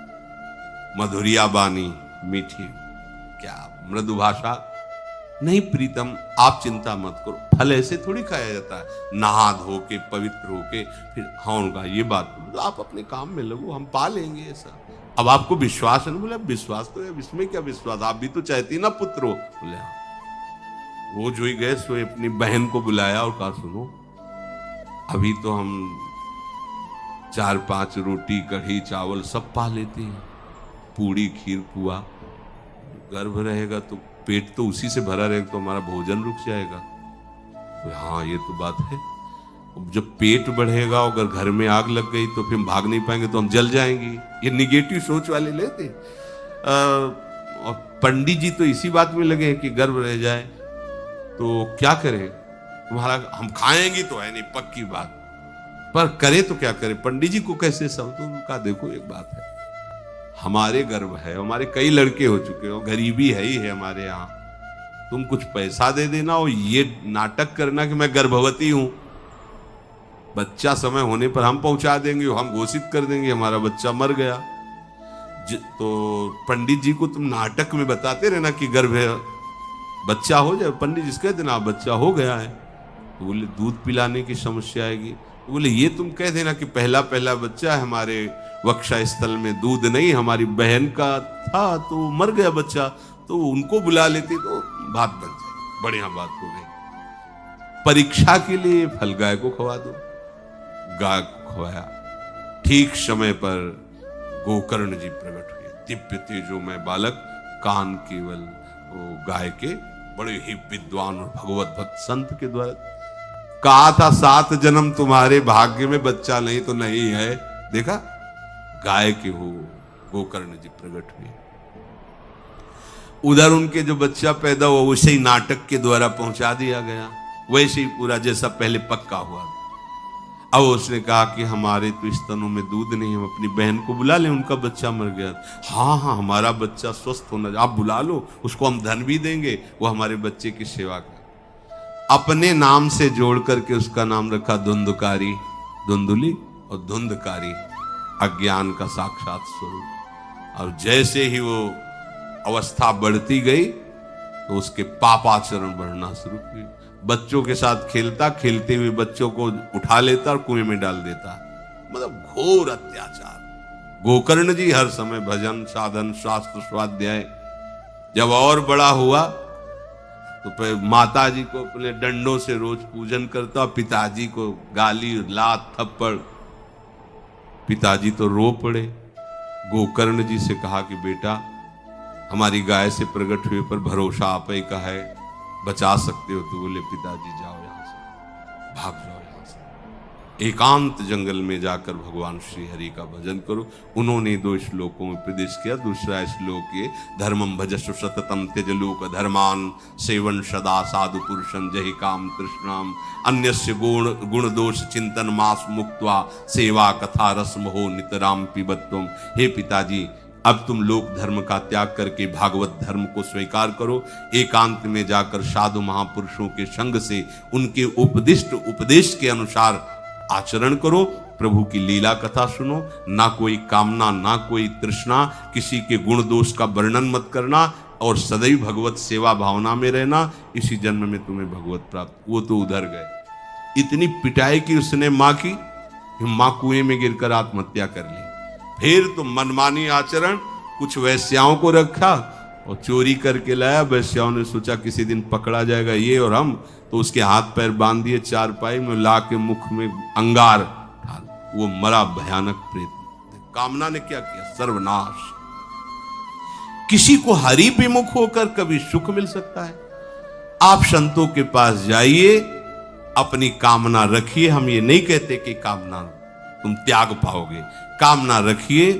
मधुरिया बानी, मीठी, क्या मृदु भाषा। नहीं प्रीतम, आप चिंता मत करो, फल ऐसे थोड़ी खाया जाता है, नहा धो के पवित्र होके फिर। हाँ उनका ये बात, तो आप अपने काम में लगो, हम पा लेंगे ऐसा। अब आपको विश्वास है ना? बोले विश्वास तो है, इसमें क्या विश्वास, आप भी तो चाहती ना पुत्र हो। बोले हाँ। वो जो ही गए सो अपनी बहन को बुलाया और कहा सुनो, अभी तो हम 4-5 रोटी कढ़ी चावल सब पा लेते हैं, पूड़ी खीर पुआ। गर्भ रहेगा तो पेट तो उसी से भरा रहेगा, तो हमारा भोजन रुक जाएगा। तो हाँ ये तो बात है। जब पेट बढ़ेगा, अगर घर में आग लग गई तो फिर हम भाग नहीं पाएंगे, तो हम जल जाएंगे। ये निगेटिव सोच वाले लेते। और पंडित जी तो इसी बात में लगे कि गर्भ रह जाए तो क्या करें। तुम्हारा हम खाएंगे तो है नहीं, पक्की बात, पर करे तो क्या करे, पंडित जी को कैसे समझो। उनका देखो एक बात है, हमारे गर्भ है, हमारे कई लड़के हो चुके हो, गरीबी है ही है हमारे यहाँ, तुम कुछ पैसा दे देना और ये नाटक करना कि मैं गर्भवती हूं, बच्चा समय होने पर हम पहुंचा देंगे, हम घोषित कर देंगे हमारा बच्चा मर गया। तो पंडित जी को तुम नाटक में बताते रहना कि गर्भ है, बच्चा हो जाए, पंडित जी कह देना बच्चा हो गया है, तो बोले दूध पिलाने की समस्या आएगी, तो बोले ये तुम कह देना कि पहला पहला बच्चा है, हमारे वक्षा स्थल में दूध नहीं, हमारी बहन का था तो मर गया बच्चा, तो उनको बुला लेती तो बात बन जाए, बढ़िया बात हो गई। परीक्षा के लिए फल गाय को खवा दो, गाय को खवाया, ठीक समय पर गोकर्ण जी प्रकट हुए, दिव्य तेजोमय बालक, कान केवल वो गाय के, बड़े ही विद्वान और भगवत भक्त संत के द्वारा कहा था 7 जन्म तुम्हारे भाग्य में, बच्चा नहीं तो नहीं है, देखा गाय के हो गोकर्ण जी प्रकट हुए। उधर उनके जो बच्चा पैदा हुआ उसे ही नाटक के द्वारा पहुंचा दिया गया, वैसे ही पूरा जैसा पहले पक्का हुआ। अब उसने कहा कि हमारे तो स्तनों में दूध नहीं, हम अपनी बहन को बुला लें, उनका बच्चा मर गया। हाँ हाँ, हमारा बच्चा स्वस्थ होना, आप बुला लो, उसको हम धन भी देंगे, वो हमारे बच्चे की सेवा कर। अपने नाम से जोड़ करके उसका नाम रखा धुंधकारी, धुंधुली और धुंधकारी, अज्ञान का साक्षात स्वरूप। और जैसे ही वो अवस्था बढ़ती गई तो उसके पापाचरण बढ़ना शुरू हुई, बच्चों के साथ खेलता, खेलते हुए बच्चों को उठा लेता और कुएं में डाल देता, मतलब घोर अत्याचार। गोकर्ण जी हर समय भजन साधन शास्त्र स्वाध्याय, जब और बड़ा हुआ तो माता जी को अपने डंडों से रोज पूजन करता, पिताजी को गाली लात थप्पड़, पिताजी तो रो पड़े। गोकर्ण जी से कहा कि बेटा हमारी गाय से प्रकट हुए पर भरोसा आप ही का है, बचा सकते हो, तो बोले पिताजी जाओ यहां से, भाग जाओ यहां से, एकांत जंगल में जाकर भगवान श्री हरि का भजन करो। उन्होंने 2 श्लोकों में प्रदेश किया। दूसरा श्लोक ये, धर्मम भजस्व सततम त्यज लोक धर्मान, सेवन सदा साधु पुरुषं जहि काम तृष्णाम, अन्यस्य गुण दोष चिंतन मास मुक्त्वा, सेवा कथा रस मोहो नितराम पिबत्वम। हे पिताजी, अब तुम लोक धर्म का त्याग करके भागवत धर्म को स्वीकार करो, एकांत में जाकर साधु महापुरुषों के संग से उनके उपदिष्ट उपदेश के अनुसार आचरण करो, प्रभु की लीला कथा सुनो, ना कोई कामना ना कोई तृष्णा, किसी के गुण दोष का वर्णन मत करना, और सदैव भगवत सेवा भावना में रहना, इसी जन्म में तुम्हें भगवत प्राप्त। वो तो उधर गए, इतनी पिटाई की उसने माँ की, माँ कुएं में गिरकर आत्महत्या कर ली। फिर तो मनमानी आचरण, कुछ वैश्याओं को रखा और चोरी करके लाया। वैश्याओं ने सोचा किसी दिन पकड़ा जाएगा ये और हम, तो उसके हाथ पैर बांध दिए चारपाई में, ला के मुख में अंगार डाल, वो मरा भयानक प्रेत। कामना ने क्या किया, सर्वनाश। किसी को हरि विमुख होकर कभी सुख मिल सकता है? आप संतों के पास जाइए, अपनी कामना रखिए। हम ये नहीं कहते कि कामना तुम त्याग पाओगे, कामना रखिए,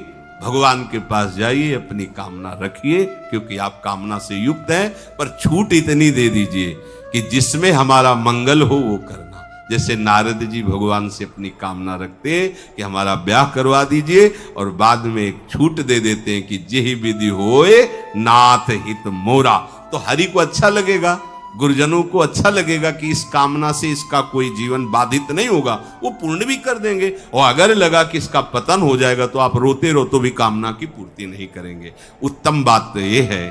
भगवान के पास जाइए, अपनी कामना रखिए, क्योंकि आप कामना से युक्त हैं। पर छूट इतनी दे दीजिए कि जिसमें हमारा मंगल हो वो करना। जैसे नारद जी भगवान से अपनी कामना रखते हैं कि हमारा ब्याह करवा दीजिए, और बाद में एक छूट दे देते हैं कि जेहि विधि होए नाथ हित मोरा। तो हरि को अच्छा लगेगा, गुरुजनों को अच्छा लगेगा कि इस कामना से इसका कोई जीवन बाधित नहीं होगा, वो पूर्ण भी कर देंगे। और अगर लगा कि इसका पतन हो जाएगा तो आप रोते रोते भी कामना की पूर्ति नहीं करेंगे। उत्तम बात तो ये है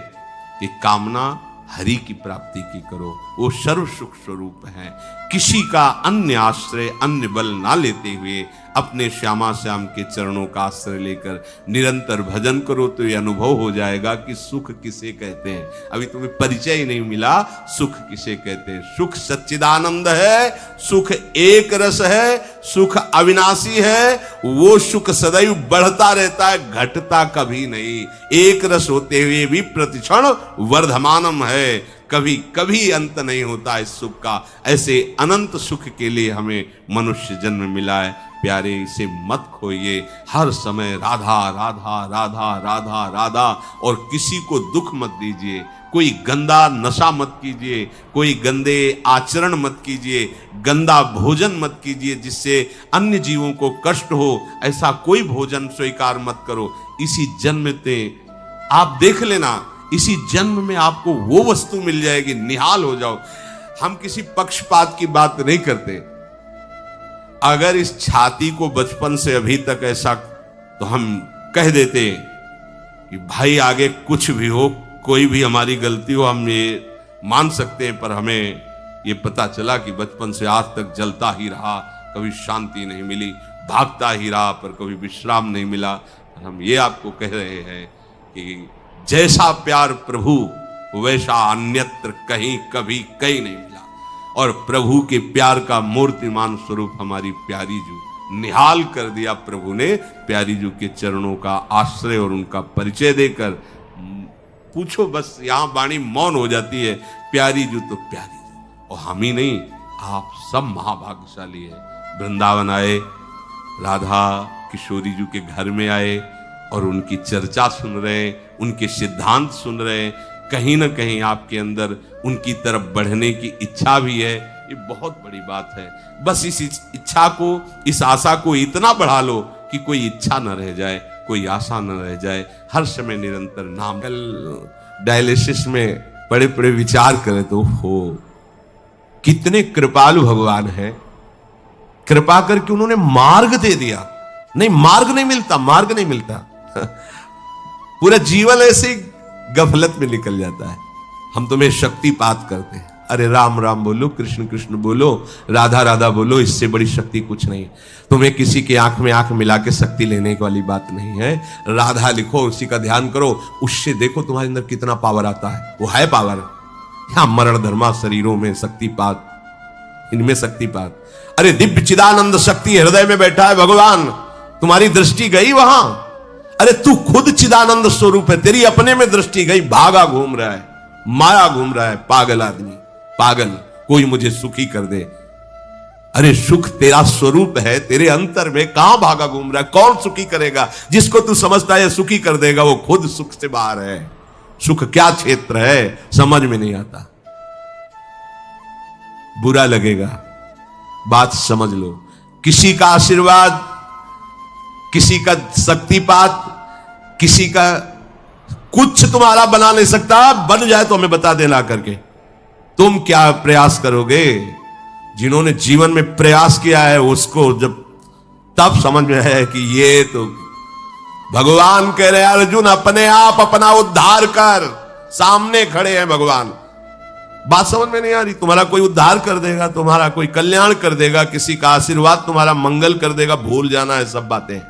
कि कामना हरि की प्राप्ति की करो, वो सर्व सुख स्वरूप है। किसी का अन्य आश्रय अन्य बल ना लेते हुए अपने श्यामा श्याम के चरणों का आश्रय लेकर निरंतर भजन करो, तो ये अनुभव हो जाएगा कि सुख किसे कहते हैं। अभी तुम्हें परिचय ही नहीं मिला, सुख किसे कहते हैं। सुख सच्चिदानंद है, सुख एक रस है, सुख अविनाशी है। वो सुख सदैव बढ़ता रहता है, घटता कभी नहीं। एक रस होते हुए भी प्रतिक्षण वर्धमानम है, कभी कभी अंत नहीं होता इस सुख का। ऐसे अनंत सुख के लिए हमें मनुष्य जन्म मिला है। प्यारे इसे मत खोइए, हर समय राधा राधा राधा राधा राधा, और किसी को दुख मत दीजिए, कोई गंदा नशा मत कीजिए, कोई गंदे आचरण मत कीजिए, गंदा भोजन मत कीजिए जिससे अन्य जीवों को कष्ट हो, ऐसा कोई भोजन स्वीकार मत करो। इसी जन्म में आप देख लेना, इसी जन्म में आपको वो वस्तु मिल जाएगी, निहाल हो जाओ। हम किसी पक्षपात की बात नहीं करते। अगर इस छाती को बचपन से अभी तक ऐसा, तो हम कह देते कि भाई आगे कुछ भी हो, कोई भी हमारी गलती हो, हम ये मान सकते हैं, पर हमें ये पता चला कि बचपन से आज तक जलता ही रहा, कभी शांति नहीं मिली, भागता ही रहा पर कभी विश्राम नहीं मिला। हम ये आपको कह रहे हैं कि जैसा प्यार प्रभु वैसा अन्यत्र कहीं कभी कहीं नहीं मिला, और प्रभु के प्यार का मूर्तिमान स्वरूप हमारी प्यारी जू निहाल कर दिया प्रभु ने। प्यारी जू के चरणों का आश्रय और उनका परिचय देकर पूछो, बस यहां वाणी मौन हो जाती है। प्यारी जू तो प्यारी जू, और हम ही नहीं, आप सब महाभाग्यशाली है। वृंदावन आए, राधा किशोरी जू के घर में आए और उनकी चर्चा सुन रहे हैं, उनके सिद्धांत सुन रहे हैं। कहीं ना कहीं आपके अंदर उनकी तरफ बढ़ने की इच्छा भी है, ये बहुत बड़ी बात है। बस इस इच्छा को, इस आशा को इतना बढ़ा लो कि कोई इच्छा न रह जाए, कोई आशा न रह जाए, हर समय निरंतर नाम। कल डायलिसिस में बड़े बड़े विचार करें तो हो कितने कृपालु भगवान है, कृपा करके उन्होंने मार्ग दे दिया। नहीं, मार्ग नहीं मिलता, मार्ग नहीं मिलता। पूरा जीवन ऐसे ही गफलत में निकल जाता है। हम तुम्हें शक्तिपात करते हैं, अरे राम राम बोलो, कृष्ण कृष्ण बोलो, राधा राधा बोलो, इससे बड़ी शक्ति कुछ नहीं। तुम्हें किसी के आंख में आंख मिला के शक्ति लेने वाली बात नहीं है। राधा लिखो, उसी का ध्यान करो, उससे देखो तुम्हारे अंदर कितना पावर आता है। वो है पावर। यहां मरण धर्मा शरीरों में शक्तिपात, इनमें शक्तिपात। अरे दिव्य चिदानंद शक्ति हृदय में बैठा है भगवान, तुम्हारी दृष्टि गई वहां? अरे तू खुद चिदानंद स्वरूप है, तेरी अपने में दृष्टि गई, भागा घूम रहा है, माया घूम रहा है, पागल आदमी, पागल, कोई मुझे सुखी कर दे। अरे सुख तेरा स्वरूप है, तेरे अंतर में, कहां भागा घूम रहा है? कौन सुखी करेगा? जिसको तू समझता है सुखी कर देगा, वो खुद सुख से बाहर है। सुख क्या क्षेत्र है, समझ में नहीं आता। बुरा लगेगा, बात समझ लो। किसी का आशीर्वाद, किसी का शक्तिपात, किसी का कुछ तुम्हारा बना नहीं सकता। बन जाए तो हमें बता देना करके। तुम क्या प्रयास करोगे? जिन्होंने जीवन में प्रयास किया है उसको जब तब समझ में है कि ये तो भगवान कह रहे हैं, अर्जुन अपने आप अपना उद्धार कर। सामने खड़े हैं भगवान। बात समझ में नहीं आ रही? तुम्हारा कोई उद्धार कर देगा, तुम्हारा कोई कल्याण कर देगा, किसी का आशीर्वाद तुम्हारा मंगल कर देगा, भूल जाना है सब बातें।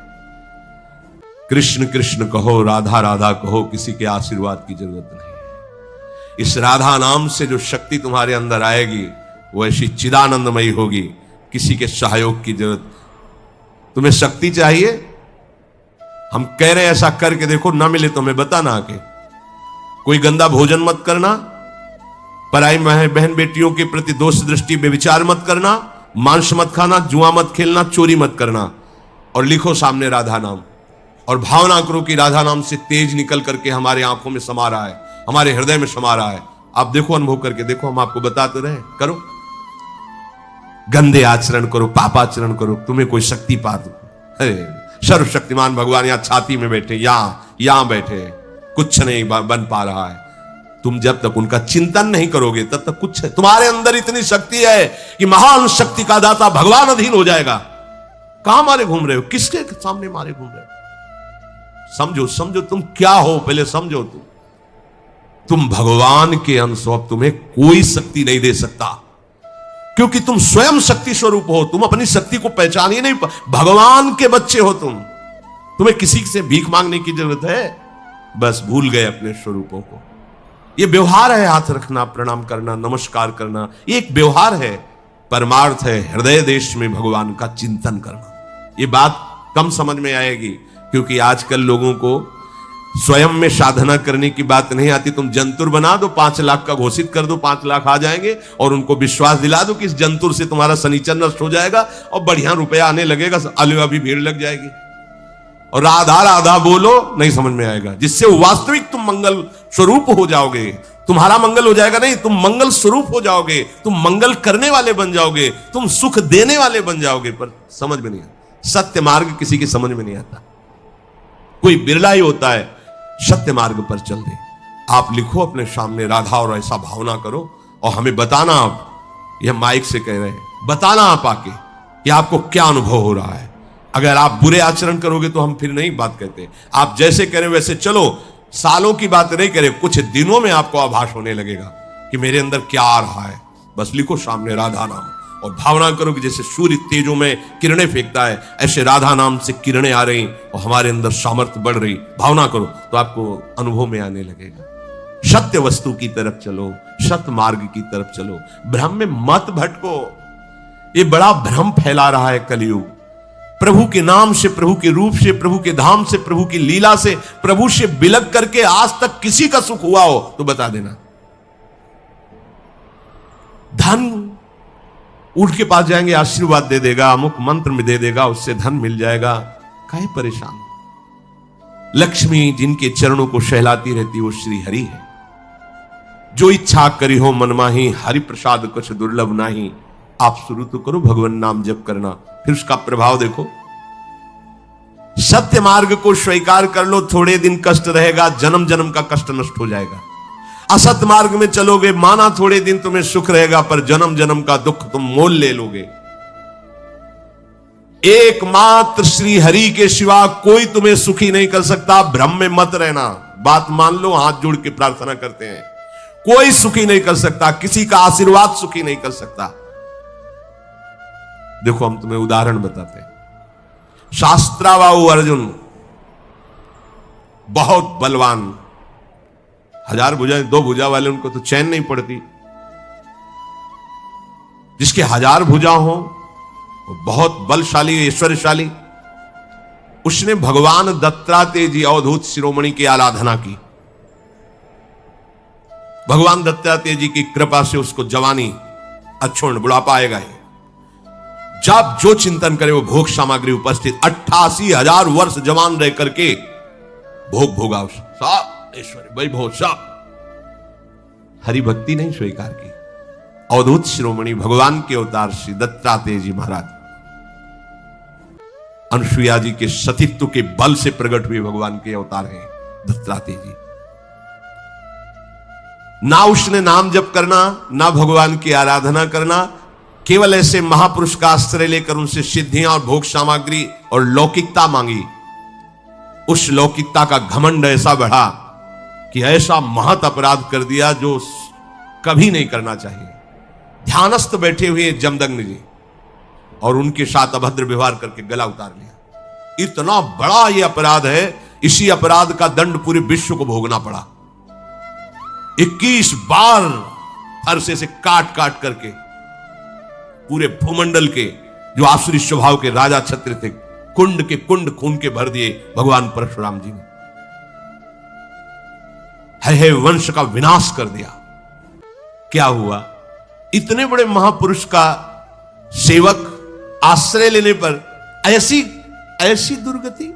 कृष्ण कृष्ण कहो, राधा राधा कहो, किसी के आशीर्वाद की जरूरत नहीं। इस राधा नाम से जो शक्ति तुम्हारे अंदर आएगी वो ऐसी चिदानंदमयी होगी, किसी के सहयोग की जरूरत। तुम्हें शक्ति चाहिए, हम कह रहे हैं ऐसा करके देखो, ना मिले तो हमें बताना आके। कोई गंदा भोजन मत करना, पराई बहन बेटियों के प्रति दोष दृष्टि बेविचार मत करना, मांस मत खाना, जुआ मत खेलना, चोरी मत करना, और लिखो सामने राधा नाम, और भावना करो कि राधा नाम से तेज निकल करके हमारे आंखों में समा रहा है, हमारे हृदय में समा रहा है। आप देखो, अनुभव करके देखो, हम आपको बताते रहे। करो, गंदे आचरण करो, पापाचरण करो, तुम्हें कोई शक्ति पा दो। सर्वशक्तिमान भगवान यहां छाती में बैठे, यहां बैठे, कुछ नहीं बन पा रहा है। तुम जब तक उनका चिंतन नहीं करोगे तब तक कुछ है। तुम्हारे अंदर इतनी शक्ति है कि महान शक्ति का दाता भगवान अधीन हो जाएगा। कहां मारे घूम रहे हो? किसके सामने मारे घूम रहे हो? समझो, समझो तुम क्या हो, पहले समझो। तुम भगवान के अंश हो। अब तुम्हें कोई शक्ति नहीं दे सकता, क्योंकि तुम स्वयं शक्ति स्वरूप हो। तुम अपनी शक्ति को पहचान ही नहीं, भगवान के बच्चे हो तुम। तुम्हें किसी से भीख मांगने की जरूरत है? बस भूल गए अपने स्वरूपों को। ये व्यवहार है, हाथ रखना, प्रणाम करना, नमस्कार करना, ये एक व्यवहार है। परमार्थ है हृदय देश में भगवान का चिंतन करना। ये बात कम समझ में आएगी, क्योंकि आजकल लोगों को स्वयं में साधना करने की बात नहीं आती। तुम जंतुर बना दो, 5 लाख का घोषित कर दो, 5 लाख आ जाएंगे और उनको विश्वास दिला दो कि इस जंतुर से तुम्हारा शनिचर नष्ट हो जाएगा और बढ़िया रुपया आने लगेगा, अलवा भी भीड़ लग जाएगी। और राधा राधा बोलो, नहीं समझ में आएगा। जिससे वास्तविक तुम मंगल स्वरूप हो जाओगे, तुम्हारा मंगल हो जाएगा नहीं, तुम मंगल स्वरूप हो जाओगे, तुम मंगल करने वाले बन जाओगे, तुम सुख देने वाले बन जाओगे। पर समझ में नहीं आता, सत्य मार्ग किसी की समझ में नहीं आता। कोई बिरला ही होता है सत्य मार्ग पर चल दे। आप लिखो अपने सामने राधा और ऐसा भावना करो और हमें बताना। आप यह माइक से कह रहे हैं, बताना आप आके कि आपको क्या अनुभव हो रहा है। अगर आप बुरे आचरण करोगे तो हम फिर नहीं बात कहते। आप जैसे करें वैसे चलो, सालों की बात नहीं करें, कुछ दिनों में आपको आभास होने लगेगा कि मेरे अंदर क्या आ रहा है। बस लिखो सामने राधा नाम और भावना करो कि जैसे सूर्य तेजों में किरणें फेंकता है, ऐसे राधा नाम से किरणें आ रही और हमारे अंदर सामर्थ्य बढ़ रही। भावना करो तो आपको अनुभव में आने लगेगा। सत्य वस्तु की तरफ चलो, सत्य मार्ग की तरफ चलो, भ्रम में मत भटको। ये बड़ा भ्रम फैला रहा है कलयुग। प्रभु के नाम से, प्रभु के रूप से, प्रभु के धाम से, प्रभु की लीला से, प्रभु से बिलक करके आज तक किसी का सुख हुआ हो तो बता देना। धन उठ के पास जाएंगे, आशीर्वाद दे देगा, अमुक मंत्र में दे देगा, उससे धन मिल जाएगा। काहे परेशान। लक्ष्मी जिनके चरणों को सहलाती रहती वो श्री हरि है। जो इच्छा करी हो मन माही, हरि प्रसाद कुछ दुर्लभ नाही। आप शुरू तो करो भगवान नाम जप करना, फिर उसका प्रभाव देखो। सत्य मार्ग को स्वीकार कर लो, थोड़े दिन कष्ट रहेगा, जन्म जन्म का कष्ट नष्ट हो जाएगा। असत्य मार्ग में चलोगे, माना थोड़े दिन तुम्हें सुख रहेगा, पर जन्म जन्म का दुख तुम मोल ले लोगे। एकमात्र श्री हरि के सिवा कोई तुम्हें सुखी नहीं कर सकता। भ्रम में मत रहना, बात मान लो, हाथ जोड़ के प्रार्थना करते हैं। कोई सुखी नहीं कर सकता, किसी का आशीर्वाद सुखी नहीं कर सकता। देखो हम तुम्हें उदाहरण बताते हैं। शास्त्राबाहु अर्जुन बहुत बलवान, 1000 भुजा, 2 भुजा वाले उनको तो चैन नहीं पड़ती। जिसके 1000 भुजा हो वो बहुत बलशाली, ऐश्वर्यशाली। उसने भगवान दत्तात्रेय जी अवधूत शिरोमणि की आराधना की। भगवान दत्तात्रेय जी की कृपा से उसको जवानी, अच्छोण, बुढ़ापा आएगा ही। जब जो चिंतन करे वो भोग सामग्री उपस्थित, 88,000 वर्ष जवान रह करके भोग भोगा। सब ऐश्वर्य वैभव सब, हरि भक्ति नहीं स्वीकार की। अवधूत शिरोमणि भगवान के अवतार श्री दत्तात्रेय जी महाराज, अनुसुईया जी के सतीत्व के बल से प्रकट हुए भगवान के अवतार हैं दत्तात्रेय जी। ना उसने नाम जप करना, ना भगवान की आराधना करना, केवल ऐसे महापुरुष का आश्रय लेकर उनसे सिद्धियां और भोग सामग्री और लौकिकता मांगी। उस लौकिकता का घमंड ऐसा बढ़ा कि ऐसा महत अपराध कर दिया जो कभी नहीं करना चाहिए। ध्यानस्थ बैठे हुए जमदग्नि जी और उनके साथ अभद्र व्यवहार करके गला उतार लिया। इतना बड़ा यह अपराध है, इसी अपराध का दंड पूरे विश्व को भोगना पड़ा। 21 बार फरसे से काट काट करके पूरे भूमंडल के जो आसुरी स्वभाव के राजा क्षत्रिय थे, कुंड के कुंड खून के भर दिए भगवान परशुराम जी ने। है वंश का विनाश कर दिया। क्या हुआ? इतने बड़े महापुरुष का सेवक आश्रय लेने पर ऐसी दुर्गति,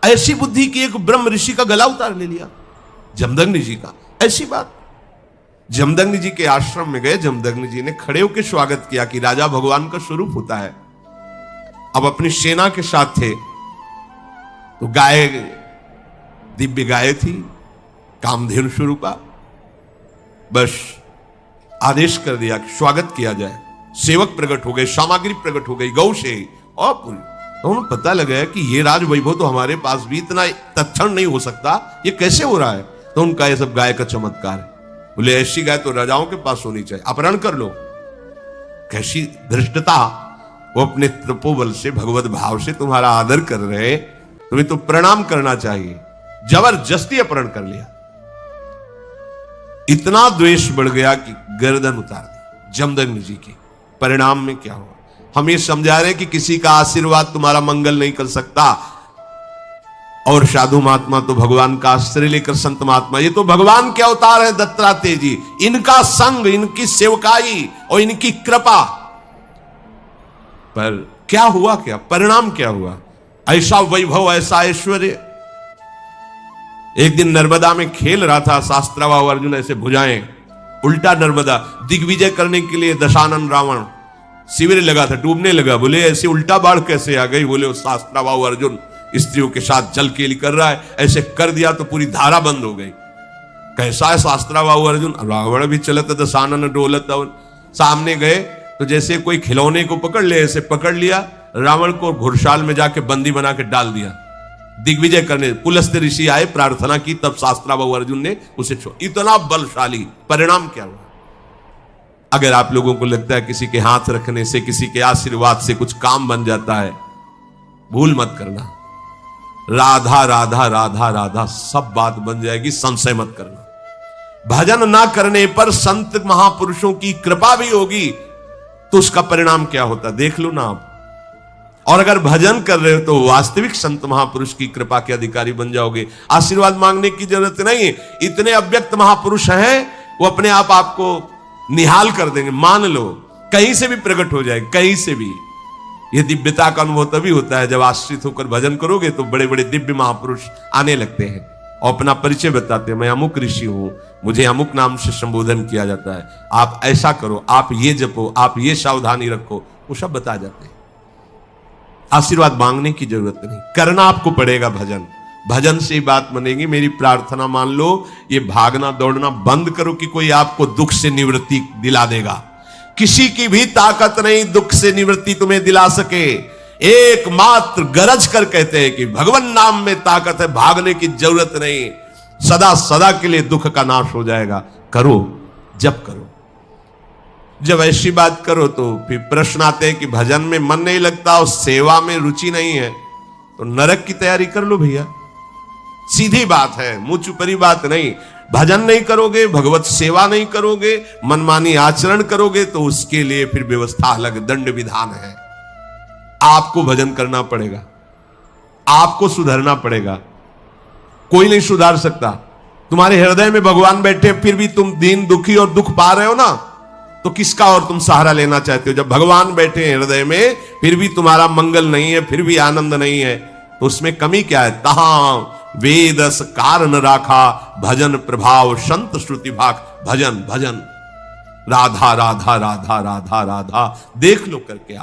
ऐसी बुद्धि की एक ब्रह्म ऋषि का गला उतार ले लिया, जमदग्नि जी का। ऐसी बात। जमदग्नि जी के आश्रम में गए, जमदग्नि जी ने खड़े होकर स्वागत किया कि राजा भगवान का स्वरूप होता है। अब अपनी सेना के साथ थे तो गाय, दिव्य गाय थी, कामधेनु स्वरूपा। बस आदेश कर दिया कि स्वागत किया जाए। सेवक प्रकट हो गए, सामग्री प्रकट हो गई गौ से और पूरी। तो उन्हें पता लगा कि ये राज वैभव तो हमारे पास भी इतना तत्क्षण नहीं हो सकता, ये कैसे हो रहा है? तो उनका ये सब गाय का चमत्कार है। बोले ऐसी गाय तो राजाओं के पास होनी चाहिए, अपहरण कर लो। कैसी धृष्टता! वो अपने तपोबल से, भगवत भाव से तुम्हारा आदर कर रहे, तुम्हें तो प्रणाम करना चाहिए। जबरदस्ती अपहरण कर लिया। इतना द्वेष बढ़ गया कि गर्दन उतार दी जमदग्नि जी की। परिणाम में क्या हुआ? हम ये समझा रहे कि किसी का आशीर्वाद तुम्हारा मंगल नहीं कर सकता। और साधु महात्मा तो भगवान का आश्रय लेकर, संत महात्मा ये तो भगवान के अवतार है दत्तात्रेय जी, इनका संग, इनकी सेवकाई और इनकी कृपा। पर क्या हुआ, क्या परिणाम क्या हुआ? ऐसा वैभव, ऐसा ऐश्वर्य। एक दिन नर्मदा में खेल रहा था शास्त्राबाहु अर्जुन, ऐसे भुजाएं उल्टा नर्मदा दिग्विजय करने के लिए दशानन रावण शिविर लगा था, डूबने लगा। बोले ऐसे उल्टा बाढ़ कैसे आ गई? बोले शास्त्राबाहु अर्जुन स्त्रियों के साथ जल खेल कर रहा है, ऐसे कर दिया तो पूरी धारा बंद हो गई। कैसा है शास्त्राबाहु अर्जुन? रावण भी चलत दशानन डोलत। सामने गए तो जैसे कोई खिलौने को पकड़ ले, ऐसे पकड़ लिया, रावण को घुड़साल में जाके बंदी बना के डाल दिया। दिग्विजय करने पुलस्त्य ऋषि आए, प्रार्थना की, तब शास्त्राबाहु अर्जुन ने उसे छोड़। इतना बलशाली। परिणाम क्या हुआ? अगर आप लोगों को लगता है किसी के हाथ रखने से, किसी के आशीर्वाद से कुछ काम बन जाता है, भूल मत करना। राधा राधा राधा राधा सब बात बन जाएगी, संशय मत करना। भजन ना करने पर संत महापुरुषों की कृपा भी होगी तो उसका परिणाम क्या होता देख लो ना आप। और अगर भजन कर रहे हो तो वास्तविक संत महापुरुष की कृपा के अधिकारी बन जाओगे। आशीर्वाद मांगने की जरूरत नहीं है। इतने अव्यक्त महापुरुष हैं, वो अपने आप आपको निहाल कर देंगे। मान लो कहीं से भी प्रकट हो जाए, कहीं से भी। यह दिव्यता का अनुभव तभी होता है जब आश्रित होकर भजन करोगे तो बड़े बड़े दिव्य महापुरुष आने लगते हैं और अपना परिचय बताते हैं। मैं अमुक ऋषि हूं, मुझे अमुक नाम से संबोधन किया जाता है, आप ऐसा करो, आप ये जपो, आप ये सावधानी रखो, वो सब बता जाते हैं। आशीर्वाद मांगने की जरूरत नहीं, करना आपको पड़ेगा भजन। भजन से ही बात बनेगी। मेरी प्रार्थना मान लो, ये भागना दौड़ना बंद करो कि कोई आपको दुख से निवृत्ति दिला देगा। किसी की भी ताकत नहीं दुख से निवृत्ति तुम्हें दिला सके। एकमात्र गरज कर कहते हैं कि भगवान नाम में ताकत है, भागने की जरूरत नहीं। सदा सदा के लिए दुख का नाश हो जाएगा। करो, जब करो। जब ऐसी बात करो तो फिर प्रश्न आते हैं कि भजन में मन नहीं लगता और सेवा में रुचि नहीं है, तो नरक की तैयारी कर लो भैया। सीधी बात है, मुंह चुपरी बात नहीं। भजन नहीं करोगे, भगवत सेवा नहीं करोगे, मनमानी आचरण करोगे तो उसके लिए फिर व्यवस्था अलग, दंड विधान है। आपको भजन करना पड़ेगा, आपको सुधरना पड़ेगा। कोई नहीं सुधार सकता। तुम्हारे हृदय में भगवान बैठे फिर भी तुम दीन दुखी और दुख पा रहे हो ना, तो किसका और तुम सहारा लेना चाहते हो? जब भगवान बैठे हैं हृदय में फिर भी तुम्हारा मंगल नहीं है, फिर भी आनंद नहीं है, तो उसमें कमी क्या है? तहां वेदस कारण राखा, भजन प्रभाव संत श्रुति भाग। भजन भजन, राधा राधा राधा राधा राधा, देख लो करके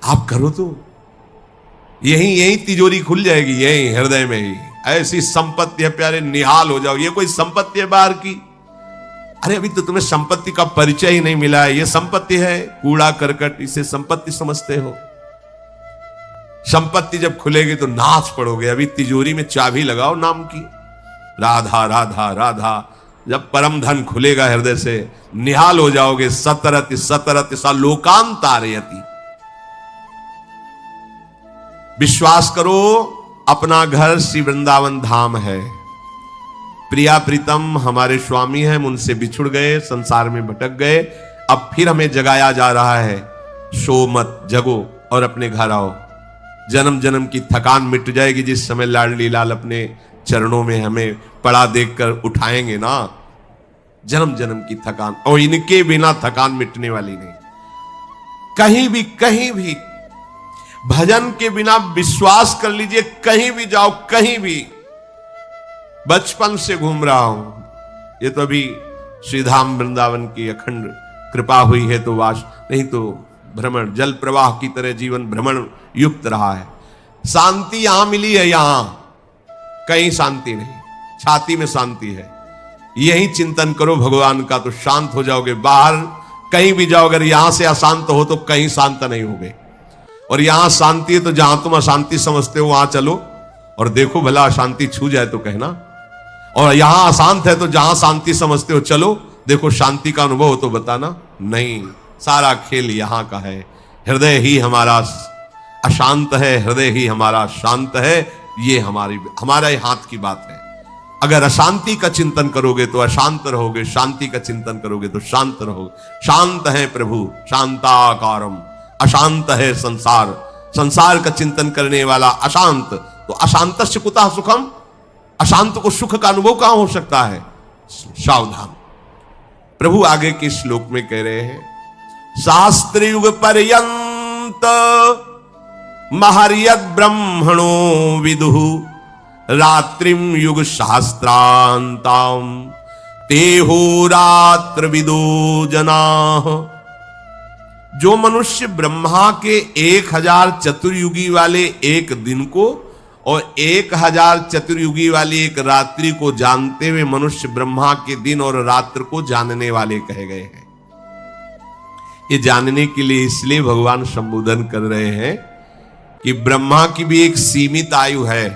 आप करो तो यही तिजोरी खुल जाएगी, यही हृदय में ही। ऐसी संपत्ति है प्यारे, निहाल हो जाओ। ये कोई संपत्ति है बाहर की? अरे अभी तो तुम्हें संपत्ति का परिचय ही नहीं मिला है। ये संपत्ति है कूड़ा करकट, इसे संपत्ति समझते हो? संपत्ति जब खुलेगी तो नाच पड़ोगे। अभी तिजोरी में चाबी लगाओ नाम की, राधा राधा राधा। जब परम धन खुलेगा हृदय से, निहाल हो जाओगे। सतरति सतरति सा लोकांतारयति। विश्वास करो, अपना घर श्री वृंदावन धाम है। प्रिया प्रीतम हमारे स्वामी हैं, उनसे बिछुड़ गए, संसार में भटक गए, अब फिर हमें जगाया जा रहा है। सो मत, जगो और अपने घर आओ। जन्म जन्म की थकान मिट जाएगी जिस समय लाडली लाल अपने चरणों में हमें पड़ा देखकर उठाएंगे ना। जन्म जन्म की थकान, और इनके बिना थकान मिटने वाली नहीं। कहीं भी भजन के बिना विश्वास कर लीजिए, कहीं भी जाओ, कहीं भी। बचपन से घूम रहा हूं, ये तो अभी श्रीधाम वृंदावन की अखंड कृपा हुई है तो वास, नहीं तो भ्रमण, जल प्रवाह की तरह जीवन भ्रमण युक्त रहा है। शांति यहां मिली है, यहां कहीं शांति नहीं, छाती में शांति है। यही चिंतन करो भगवान का तो शांत हो जाओगे। बाहर कहीं भी जाओ, अगर यहां से अशांत हो तो कहीं शांत नहीं होगे। और यहां शांति है तो जहां तुम अशांति समझते हो वहां चलो और देखो, भला अशांति छू जाए तो कहना। और यहां अशांत है तो जहां शांति समझते हो चलो, देखो शांति का अनुभव हो तो बताना। नहीं, सारा खेल यहां का है। हृदय ही हमारा अशांत है, हृदय ही हमारा शांत है। ये हमारे हाथ की बात है। अगर अशांति का चिंतन करोगे तो अशांत रहोगे, शांति का चिंतन करोगे तो शांत रहोगे। शांत है प्रभु शांताकारम, अशांत है संसार। संसार का चिंतन करने वाला अशांत, तो अशांतस्य कुतः सुखम, अशांत को सुख का अनुभव कहां हो सकता है? सावधान। प्रभु आगे के श्लोक में कह रहे हैं, शास्त्र युग पर्यंत महर्यद ब्रह्मणो विदुः रात्रिम युग शास्त्रांताम तेहो रात्र विदो जनाः। जो मनुष्य ब्रह्मा के 1000 चतुर्युगी वाले एक दिन को और 1000 चतुर्युगी वाली एक रात्रि को जानते हुए मनुष्य ब्रह्मा के दिन और रात्र को जानने वाले कहे गए हैं। ये जानने के लिए इसलिए भगवान संबोधन कर रहे हैं कि ब्रह्मा की भी एक सीमित आयु है,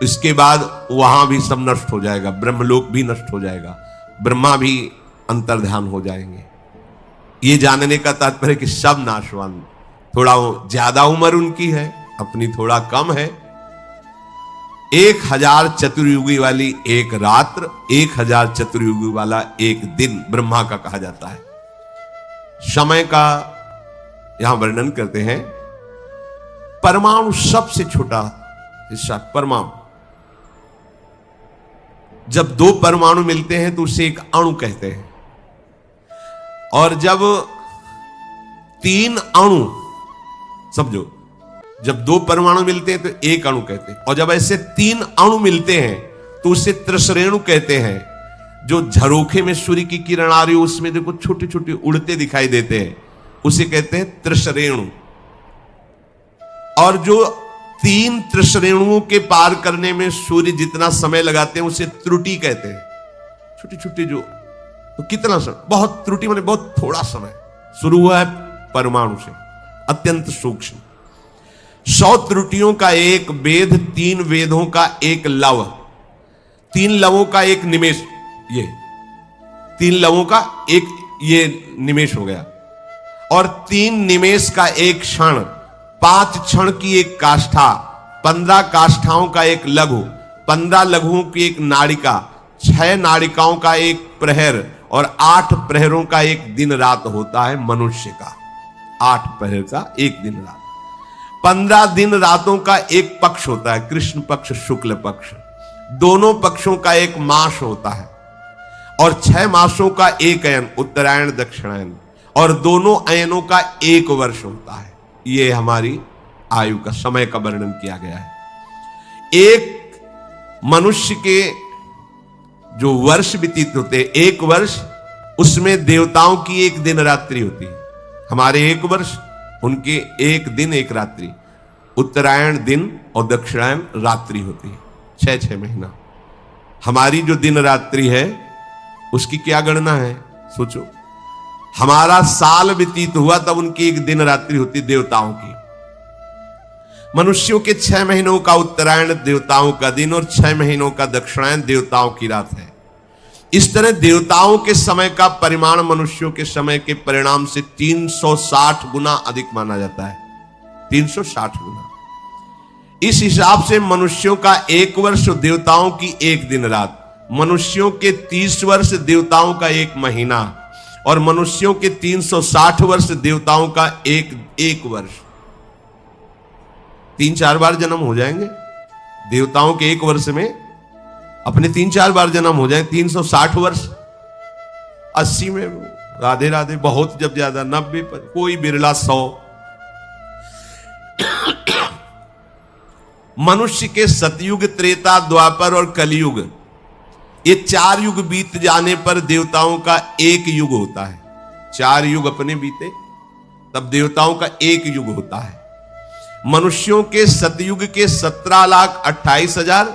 इसके बाद वहां भी सब नष्ट हो जाएगा, ब्रह्मलोक भी नष्ट हो जाएगा, ब्रह्मा भी अंतर्ध्यान हो जाएंगे। ये जानने का तात्पर्य कि सब नाशवान, थोड़ा ज्यादा उम्र उनकी है, अपनी थोड़ा कम है। 1000 चतुर्युगी वाली एक रात्र, 1000 चतुर्युगी वाला एक दिन ब्रह्मा का कहा जाता है। समय का यहां वर्णन करते हैं, परमाणु सबसे छोटा हिस्सा परमाणु। जब 2 परमाणु मिलते हैं तो उसे एक अणु कहते हैं, और जब 3 अणु, समझो, जब 2 परमाणु मिलते हैं तो एक अणु कहते हैं, और जब ऐसे 3 अणु मिलते हैं तो उसे त्रिश्रेणु कहते हैं। जो झरोखे में सूर्य की किरण आ रही हो उसमें देखो छोटे छोटे उड़ते दिखाई देते हैं, उसे कहते हैं त्रिश्रेणु। और जो 3 त्रिश्रेणुओं के पार करने में सूर्य जितना समय लगाते हैं उसे त्रुटि कहते हैं। छोटी छोटी जो, तो कितना समय, बहुत त्रुटि माने बहुत थोड़ा समय। शुरू हुआ है परमाणु से, अत्यंत सूक्ष्म। 100 त्रुटियों का एक वेद, 3 वेदों का एक लव, 3 लवों का एक निमेष, ये 3 लवों का एक ये निमेष हो गया, और 3 निमेष का एक क्षण, 5 क्षण की एक काष्ठा, 15 काष्ठाओं का एक लघु, 15 लघुओं की एक नाड़िका, 6 नाड़िकाओं का एक प्रहर, और 8 प्रहरों का एक दिन रात होता है मनुष्य का। 8 प्रहर का एक दिन रात, 15 दिन रातों का एक पक्ष होता है, कृष्ण पक्ष शुक्ल पक्ष, दोनों पक्षों का एक मास होता है, और 6 मासों का एक अयन, उत्तरायण दक्षिणायन, और दोनों अयनों का एक वर्ष होता है। ये हमारी आयु का, समय का वर्णन किया गया है। एक मनुष्य के जो वर्ष व्यतीत होते हैं, एक वर्ष, उसमें देवताओं की एक दिन रात्रि होती है। हमारे एक वर्ष, उनके एक दिन एक रात्रि, उत्तरायण दिन और दक्षिणायन रात्रि होती है, 6-6 महीना। हमारी जो दिन रात्रि है उसकी क्या गणना है, सोचो। हमारा साल व्यतीत हुआ तब उनकी एक दिन रात्रि होती देवताओं की। मनुष्यों के 6 महीनों का उत्तरायण देवताओं का दिन और 6 महीनों का दक्षिणायन देवताओं की रात है। इस तरह देवताओं के समय का परिमाण मनुष्यों के समय के परिणाम से 360 गुना अधिक माना जाता है, 360 गुना। इस हिसाब से मनुष्यों का एक वर्ष, देवताओं की एक दिन रात, मनुष्यों के 30 वर्ष, देवताओं का एक महीना, और मनुष्यों के 360 वर्ष, देवताओं का एक वर्ष। 3-4 बार जन्म हो जाएंगे देवताओं के एक वर्ष में, अपने 3-4 बार जन्म हो जाए, 360 वर्ष। 80 में राधे राधे, बहुत जब ज्यादा 90 पर, कोई बिरला 100। मनुष्य के सतयुग, त्रेता, द्वापर और कलयुग, ये 4 युग बीत जाने पर देवताओं का एक युग होता है। 4 युग अपने बीते तब देवताओं का एक युग होता है। मनुष्यों के सतयुग के 17,28,000,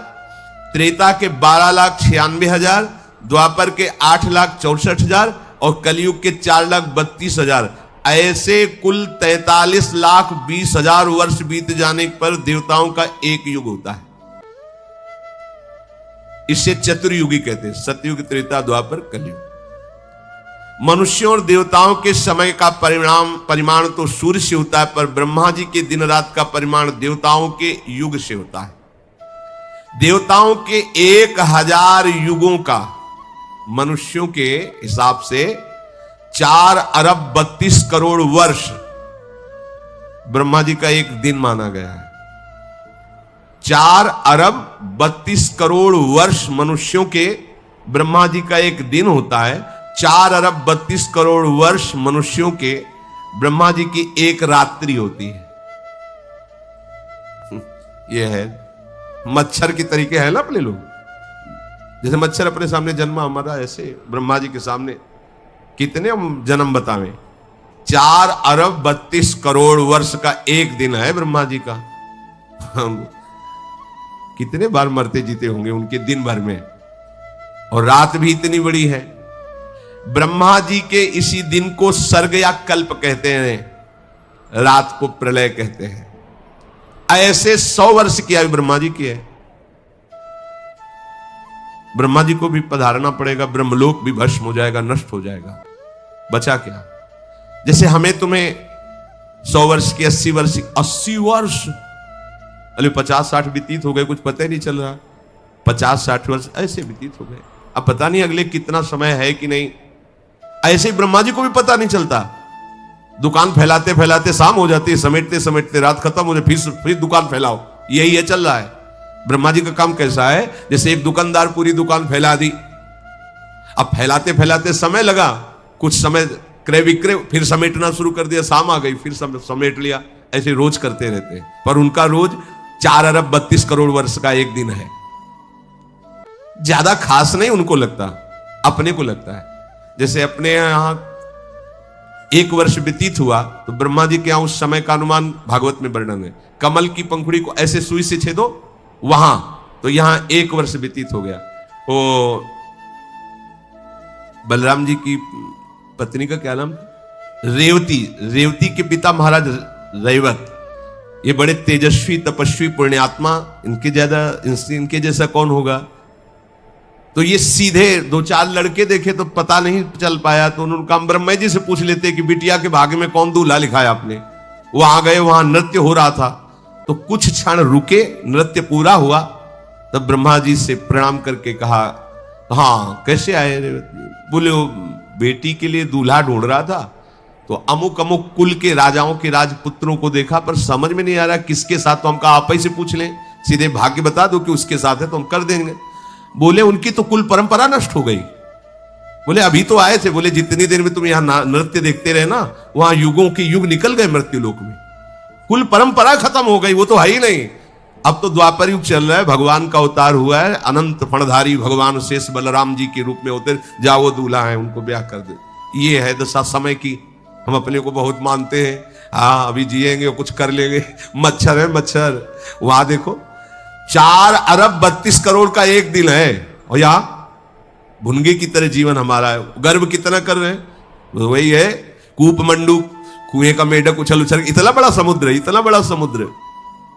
त्रेता के 12,96,000, द्वापर के 8,64,000 और कलयुग के 4,32,000, ऐसे कुल 43,20,000 वर्ष बीत जाने पर देवताओं का एक युग होता है। इसे चतुर्युगी कहते हैं, सतयुग, त्रेता, द्वापर, कलयुग। मनुष्यों और देवताओं के समय का परिमाण तो सूर्य से होता है, पर ब्रह्मा जी के दिन रात का परिमाण देवताओं के युग से होता है। देवताओं के 1000 युगों का मनुष्यों के हिसाब से 4 अरब 32 करोड़ वर्ष ब्रह्मा जी का एक दिन माना गया है। 4 अरब 32 करोड़ वर्ष मनुष्यों के ब्रह्मा जी का एक दिन होता है। 4 अरब 32 करोड़ वर्ष मनुष्यों के ब्रह्मा जी की एक रात्रि होती है। यह है मच्छर की तरीके है ना अपने लोग, जैसे मच्छर अपने सामने जन्मा हमारा, ऐसे ब्रह्मा जी के सामने कितने जन्म बतावें। 4 अरब 32 करोड़ वर्ष का एक दिन है ब्रह्मा जी का। हम कितने बार मरते जीते होंगे उनके दिन भर में, और रात भी इतनी बड़ी है। ब्रह्मा जी के इसी दिन को सर्ग या कल्प कहते हैं, रात को प्रलय कहते हैं। ऐसे 100 वर्ष की आयु ब्रह्मा जी की है। ब्रह्मा जी को भी पधारना पड़ेगा, ब्रह्मलोक भी भस्म हो जाएगा, नष्ट हो जाएगा, बचा क्या। जैसे हमें तुम्हें 100 वर्ष की, 80 वर्ष की, 80 वर्ष, अरे 50-60 व्यतीत हो गए, कुछ पता ही नहीं चल रहा। 50-60 वर्ष ऐसे व्यतीत हो गए, अब पता नहीं अगले कितना समय है कि नहीं। ऐसे ब्रह्मा जी को भी पता नहीं चलता। दुकान फैलाते फैलाते शाम हो जाती है, समेटते समेटते रात खत्म हो जाती, फिर दुकान फैलाओ, यही है चल रहा है। ब्रह्मा जी का काम कैसा है, जैसे एक दुकानदार पूरी दुकान फैला दी, अब फैलाते फैलाते समय लगा, कुछ समय क्रय विक्रय, फिर समेटना शुरू कर दिया, शाम आ गई, फिर समेट लिया, ऐसे रोज करते रहते हैं। पर उनका रोज 4 अरब 32 करोड़ वर्ष का एक दिन है। ज्यादा खास नहीं उनको लगता, अपने को लगता है। जैसे अपने यहां 1 वर्ष व्यतीत हुआ तो ब्रह्मा जी के यहां उस समय का अनुमान भागवत में वर्णन है। कमल की पंखुड़ी को ऐसे सुई से छेदो वहां, तो यहां 1 वर्ष व्यतीत हो गया। वो बलराम जी की पत्नी का क्या नाम, रेवती, रेवती के पिता महाराज रैवत, ये बड़े तेजस्वी तपस्वी पुण्यात्मा, इनके जैसा कौन होगा। तो ये सीधे 2-4 लड़के देखे तो पता नहीं चल पाया, तो उन्होंने कहा ब्रह्मा जी से पूछ लेते कि बिटिया के भाग्य में कौन दूल्हा लिखा है आपने। वहां गए, वहां नृत्य हो रहा था, तो कुछ क्षण रुके, नृत्य पूरा हुआ, तब ब्रह्मा जी से प्रणाम करके कहा, हाँ कैसे आए रेवती। बोले वो बेटी के लिए दूल्हा ढूंढ रहा था, तो अमुक अमुक कुल के राजाओं के राजपुत्रों को देखा, पर समझ में नहीं आ रहा किसके साथ, तो हम कहा आप ही से पूछ लें, सीधे भाग्य बता दो कि उसके साथ है तो हम कर देंगे। बोले उनकी तो कुल परंपरा नष्ट हो गई। बोले अभी तो आए थे, बोले जितनी देर में तुम यहां नृत्य देखते रहे ना, वहां युगों के युग निकल गए मृत्यु लोक में, कुल परंपरा खत्म हो गई, वो तो है ही नहीं। अब तो द्वापर युग चल रहा है, भगवान का अवतार हुआ है, अनंत फणधारी भगवान शेष बलराम जी के रूप में होते, जाओ वो दूल्हा है उनको ब्याह कर दे। ये है दशा समय की। हम अपने को बहुत मानते हैं, हाँ अभी जिएंगे और कुछ कर लेंगे, मच्छर है मच्छर। वहां देखो 4 अरब 32 करोड़ का एक दिन है, और यहाँ भुनगे की तरह जीवन हमारा है। गर्व कितना कर रहे हैं, वही है कूप मंडूक, कुएं का मेढक उछल उछल, इतना बड़ा समुद्र है, इतना बड़ा समुद्र।